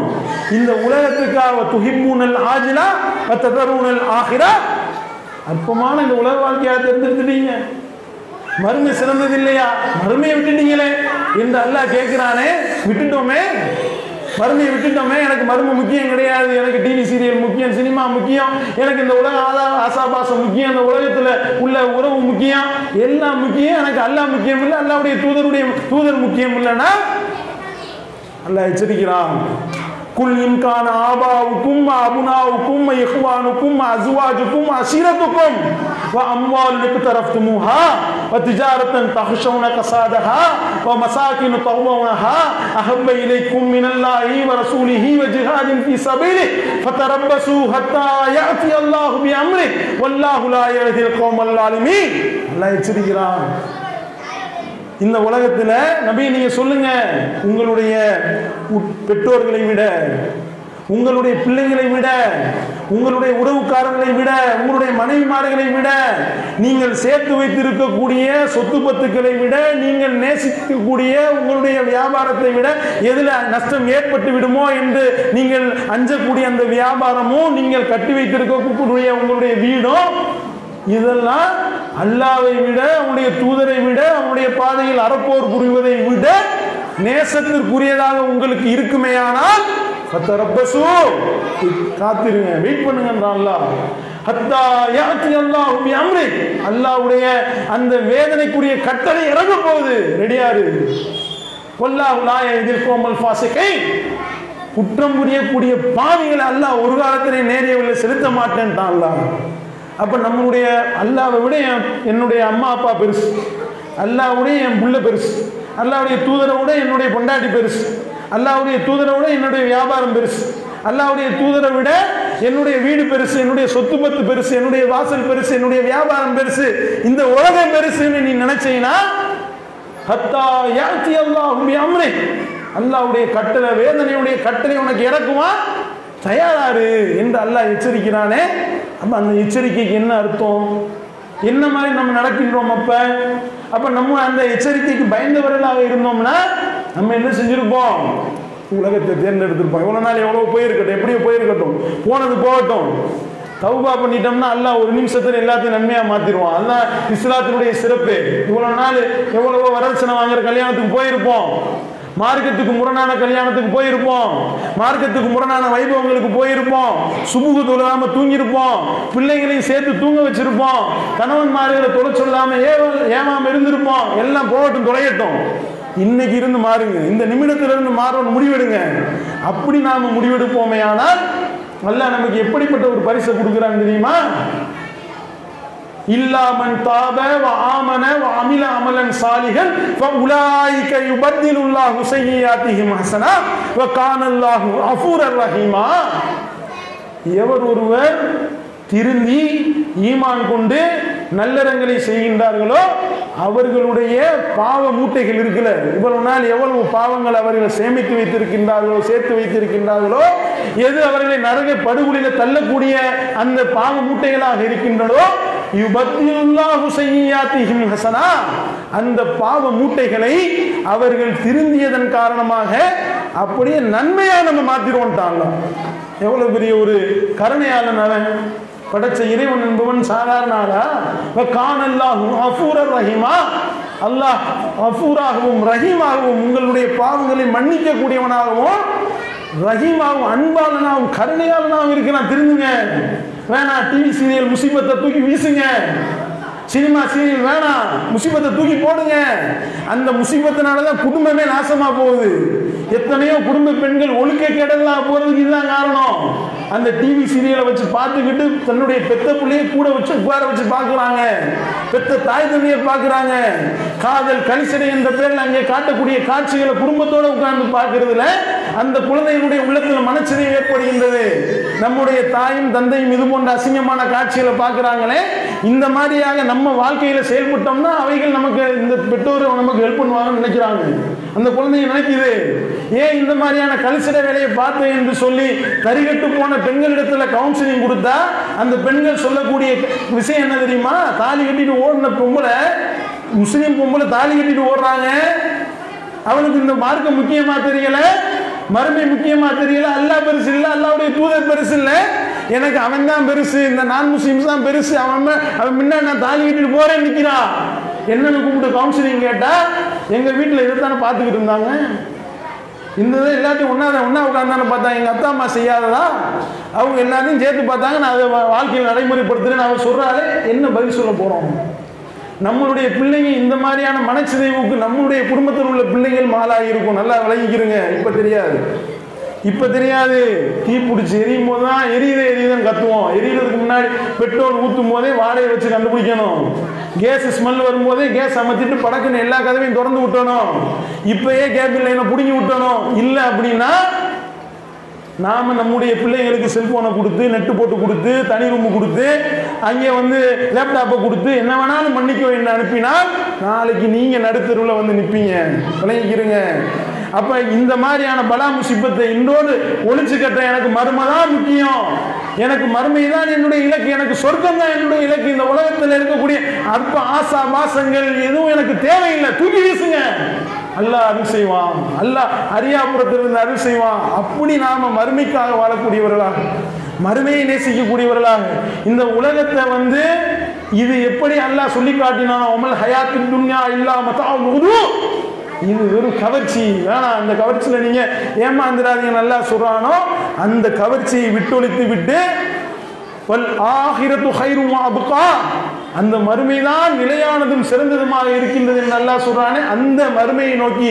இந்த உலகத்துக்காக துஹிப்பூனல் ஆஜிலா வ ததரூனல் ஆஹிரா, அற்பமான இந்த உலக வாழ்க்கையா தேர்ந்தெடுத்துட்டீங்க. மறுமை சிறந்தது இல்லையா? மறுமையை விட்டுட்டீங்களே என்று அல்லாஹ் கேட்கிறானே. விட்டுட்டோமே, மறுமையை விட்டுட்டோமே. எனக்கு மறுமை முக்கியம் கிடையாது, எனக்கு டிவி சீரியல் முக்கியம், சினிமா முக்கியம், எனக்கு இந்த உலக ஆசாபாசம் முக்கியம், இந்த உலகத்துல உள்ள உறவு முக்கியம், எல்லாம் முக்கியம், எனக்கு அல்லாஹ் முக்கியம் இல்லை, அல்லாஹ்வுடைய தூதர் முக்கியம் இல்லைன்னா அல்லாஹ் எச்சரிக்கிறான். குல் இன்கான ஆபாவுக்கும் அபுனாவுக்கும் இஹ்வானுக்கும் அஸ்வாஜுக்கும் அஷீரத்துக்கும் வ அம்வாலுன் இக்தரஃப்துமுஹா வ திஜாரத்தன் தஹ்ஷவுன கஸாதஹா வ மசாகின் தஹ்வூனஹா அஹப்ப இலைக்கும் மினல்லாஹி வ ரசூலிஹி வ ஜிஹாதின் ஃபீ ஸபீலிஹி ஃபதரப்பஸூ ஹத்தா யஅதி அல்லாஹு பிஅம்ரிஹி வல்லாஹு லா யஹ்தில் கௌமல் ஸாலிமீன். அல்லாஹ் எச்சரிக்கிறான். இந்த உலகத்துல நபி நீங்க சொல்லுங்க, உங்களுடைய பெற்றோர்களை விட, உங்களுடைய பிள்ளைகளை விட, உங்களுடைய உறவுக்காரர்களை விட, உங்களுடைய மனைவிமார்களை விட, நீங்கள் சேர்த்து வைத்திருக்கக்கூடிய சொத்து பத்துக்களை விட, நீங்கள் நேசிக்கக்கூடிய உங்களுடைய வியாபாரத்தை விட எதுல நஷ்டம் ஏற்பட்டு விடுமோ என்று நீங்கள் அஞ்சக்கூடிய அந்த வியாபாரமும், நீங்கள் கட்டி வைத்திருக்கக்கூடிய உங்களுடைய வீடும், இதெல்லாம் அல்லாஹ்வை விட, அவனுடைய தூதரை விட, அவனுடைய பாதையில் அறப்போர் புரிவதை விட நேசத்திற்குரியதாக உங்களுக்கு இருக்குமேயானால் காத்திருங்க, வெயிட் பண்ணுங்க. அல்லாஹ்வுடைய அந்த வேதனைக்குரிய கட்டளை இறங்க போகுது, ரெடியாரு. குற்றம் புரியக்கூடிய பாவிகளை அல்லாஹ் ஒரு காலத்திலே நேரியவில்லை, செலுத்த மாட்டேன் தான் அல்லாஹ். அப்ப நம்மளுடைய அல்லாஹ்வை விட என்னுடைய அம்மா அப்பா பெருசு, அல்லாஹ்வுடைய என் புள்ள பெருசு, அல்லாஹ்வுடைய தூதரை விட என்னுடைய பொண்டாட்டி பெருசு, அல்லாஹ்வுடைய தூதரை விட என்னுடைய வியாபாரம் பெருசு, அல்லாஹ்வுடைய தூதரை விட என்னுடைய வீடு பெருசு, என்னுடைய சொத்து பத்து பெருசு, என்னுடைய வாசல் பெருசு, என்னுடைய வியாபாரம் பெருசு, இந்த உலகம் பெருசுன்னு நீ நினைச்சீங்கன்னா ஹத்தா யாத்தி அல்லாஹு பிஅம்ரிஹி, அல்லாஹ்வுடைய கட்டளை, வேதனையுடைய கட்டளை உனக்கு இறக்குமா, தயாராரு என்று அல்லாஹ் எச்சரிக்கிறானே. அப்ப அந்த எச்சரிக்கைக்கு என்ன அர்த்தம்? என்ன மாதிரி நம்ம நடக்கின்றோம்? அப்ப நம்ம அந்த எச்சரிக்கைக்கு பயந்தவர்களாக இருந்தோம்னா நம்ம என்ன செஞ்சிருப்போம்? உலகத்தை தேர்ந்தெடுத்திருப்போம். இவ்வளவு நாள் எவ்வளவு போயிருக்கட்டும், எப்படியோ போயிருக்கட்டும், போனது போகட்டும். தௌபா பண்ணிட்டோம்னா அல்லாஹ் ஒரு நிமிஷத்துல எல்லாத்தையும் நன்மையா மாத்திடுவான். அல்லாஹ் இஸ்லாத்தினுடைய சிறப்பு. இவ்வளவு நாள் எவ்வளவோ வரதட்சணை வாங்குற கல்யாணத்துக்கு போயிருப்போம், மார்க்கத்துக்கு முரணான கல்யாணத்துக்கு போயிருப்போம், மார்க்கத்துக்கு முரணான வைபவங்களுக்கு போயிருப்போம், சுபுகு தொழாம தூங்கியிருப்போம், பிள்ளைகளையும் சேர்த்து தூங்க வச்சிருப்போம், கணவன்மார்களை தொலை சொல்லாம ஏமாம இருந்திருப்போம். எல்லாம் போகட்டும், தொலையட்டும். இன்னைக்கு இருந்து மாறுங்க, இந்த நிமிடத்துல இருந்து மாறணும் முடிவெடுங்க. அப்படி நாம முடிவெடுப்போமே ஆனால் அல்லாஹ் நமக்கு எப்படிப்பட்ட ஒரு பரிசை கொடுக்குறான்னு தெரியுமா? இல்லா மன் தாப வ ஆமன வ அமில அமலன் சாலிஹன் ஃபஉலாயிக யுபத்திலுல்லாஹு ஸய்யியாத்திஹிம் ஹஸனா வ கானல்லாஹு அஃபூரர் ரஹீமா. எவர் ஒருவர் திருந்தி ஈமான் கொண்டு நல்லறங்களை செய்கின்றார்களோ அவர்களுடைய பாவ மூட்டைகள் இருக்குல்ல, இவ்வளவு நாள் எவ்வளவு பாவங்கள் அவர்கள் சேமித்து வைத்திருக்கின்றார்களோ, சேர்த்து வைத்திருக்கின்றார்களோ, எது அவர்களை நரக படுகொலில தள்ளக்கூடிய அந்த பாவ மூட்டைகளாக இருக்கின்றனோ, யுபத்திலுல்லாஹு ஸய்யியாத்திஹிம் ஹஸனா, அந்த பாவ மூட்டைகளை அவர்கள் திருந்தியதன் காரணமாக அப்படியே நன்மையா நம்ம மாத்திருவோம்ட்டாங்க. எவ்வளவு பெரிய ஒரு கருணையாளன் அவன். படைச்ச இறைவன் என்பவன் சாதாரண ஆளா? கானல்லாஹு அஃபூரர் ரஹீமா, அல்லாஹ் அஃபூராகவும் ரஹீமாகவும் உங்களுடைய பாவங்களை மன்னிக்க கூடியவனாகவும் ரஹீமாவும் அன்பாளனாகவும் கருணையாளனாகவும் இருக்கிறான். திருந்துங்க. வேணாம் டிவி சீரியல் முசீபத்தை தூக்கி வீசுங்க, சினிமா சீரியல் வேணாம், முசீபத்தை தூக்கி போடுங்க. அந்த முசீபத்தினாலதான் குடும்பமே நாசமா போகுது. எத்தனையோ குடும்ப பெண்கள் ஒழுக்க கேடலாம் போறதுக்கு இதுதான் காரணம். அந்த டிவி சீரியலை வச்சு பார்த்துக்கிட்டு தன்னுடைய பெத்த பிள்ளைய கூட வச்சு உட்கார வச்சு பார்க்குறாங்க, பெத்த தாய் தந்தையை பார்க்குறாங்க. காதல் கலிசடை என்ற பேரில் அங்கே காட்டக்கூடிய காட்சிகளை குடும்பத்தோடு உட்கார்ந்து பார்க்கறதுல அந்த குழந்தைகளுடைய உள்ளத்தில் மனச்சிதைவு ஏற்படுகின்றது. நம்முடைய தாயும் தந்தையும் இது போன்ற அசிங்கமான காட்சிகளை பார்க்குறாங்களே, இந்த மாதிரியாக நம்ம வாழ்க்கையில செயல்பட்டோம்னா அவைகள் நமக்கு, இந்த பெற்றோர் நமக்கு ஹெல்ப் பண்ணுவாங்கன்னு நினைக்கிறாங்க. அந்த குழந்தைங்க நினைக்குது, ஏன் இந்த மாதிரியான கலிசடை வேலையை பார்த்தேன் என்று சொல்லி தரிகட்டு போன பெண்களிடத்துல கவுன்சிலிங் கொடுத்தா அந்த பெண்கள் சொல்லக்கூடிய விஷயம் என்ன தெரியுமா? தாலி கட்டிட்டு ஓடின பொம்பளை, முஸ்லீம் பொம்பளை தாலி கட்டிட்டு ஓடுறாங்க, அவனுக்கு இந்த மார்க்கம் முக்கியமா தெரியல, மறுமை முக்கியமா தெரியல, அல்லாஹ் பெருசு இல்லை, அல்லாஹ்வுடைய தூதர் பெருசு இல்லை, எனக்கு அவன் தான் பெருசு, இந்த நான் முஸ்லிம்ஸ் தான் பெருசு, அவன் முன்ன நான் தாலி கட்டிட்டு போறேன்னு நிற்கிறான். என்னன்னு கூப்பிட்டு கவுன்சிலிங் கேட்டா எங்க வீட்டில் இதைத்தானே பார்த்துக்கிட்டு இருந்தாங்க, இந்த எல்லாத்தையும் ஒன்னா உட்காந்தானே பார்த்தாங்க, எங்க அப்பா அம்மா செய்யாததா, அவங்க எல்லாத்தையும் சேர்த்து பார்த்தாங்க, நான் அதை வாழ்க்கையில் நடைமுறைப்படுத்துறேன்னு அவன் சொல்றாரு. என்ன பதில் சொல்ல போறோம்? நம்மளுடைய பிள்ளைங்க இந்த மாதிரியான மனச்சிதைவுக்கு நம்மளுடைய குடும்பத்தில் உள்ள பிள்ளைகள் மாலாகி இருக்கும். நல்லா விளங்கிக்கிறங்க. இப்ப தெரியாது. தீ பிடிச்சி எரியும் போது தான் எரியுதுன்னு கத்துவோம். எரியறதுக்கு முன்னாடி பெட்ரோல் ஊற்றும் போதே வாடையை வச்சு கண்டுபிடிக்கணும். கேஸ் ஸ்மெல் வரும்போதே கேஸ் அமர்த்திட்டு படக்குன்னு எல்லா கதவையும் திறந்து விட்டணும். இப்பயே கேபிள் லைனை பிடுங்கி விட்டணும். இல்லை அப்படின்னா நாம நம்முடைய பிள்ளைங்களுக்கு செல்போனை கொடுத்து, நெட்டு போட்டு கொடுத்து, தனி ரூம் கொடுத்து, அங்கே லேப்டாப்பை கொடுத்து என்ன வேணாலும் பண்ணிக்கோ என்ன அனுப்பினால் நாளைக்கு நீங்க நடுத்தருவில் நிற்பீங்க. விளங்கிக்கிறங்க. அப்ப இந்த மாதிரியான பலா முசிபத்தை இன்றோடு ஒழிச்சு கட்ட எனக்கு மறுமை தான் முக்கியம், எனக்கு மறுமை தான் என்னுடைய இலக்கு, எனக்கு சொர்க்கம் தான் என்னுடைய இலக்கு, இந்த உலகத்தில் இருக்கக்கூடிய அற்ப ஆசா பாசங்கள் எதுவும் எனக்கு தேவையில்லை, தூக்கி வீசுங்க. அல்லாஹ் அருள் செய்வான், அல்லாஹ் அரியாபுரத்திலிருந்து அருள் செய்வான். அப்படி நாம மறுமைக்காக வாழக்கூடியவர்களாக, மறுமையை நேசிக்கக்கூடியவர்களாக இந்த உலகத்தை இது எப்படி அல்லாஹ் சொல்லி காட்டினான், உமல் ஹயாத்தின் துன்யா இல்லா மதாஉல் குரூர், இது வெறும் கவர்ச்சி, வேணாம் அந்த கவர்ச்சியில நீங்க ஏமாந்துடாதீங்க. நல்லா சொல்றானோ அந்த கவர்ச்சியை விட்டொழித்து விட்டு வல் ஆகிரத்து கைரும் அபுகா, அந்த மறுமைதான் நிலையானதும் சிறந்ததுமாக இருக்கின்றது என்று அல்லாஹ் சொல்றானே, அந்த மறுமையை நோக்கி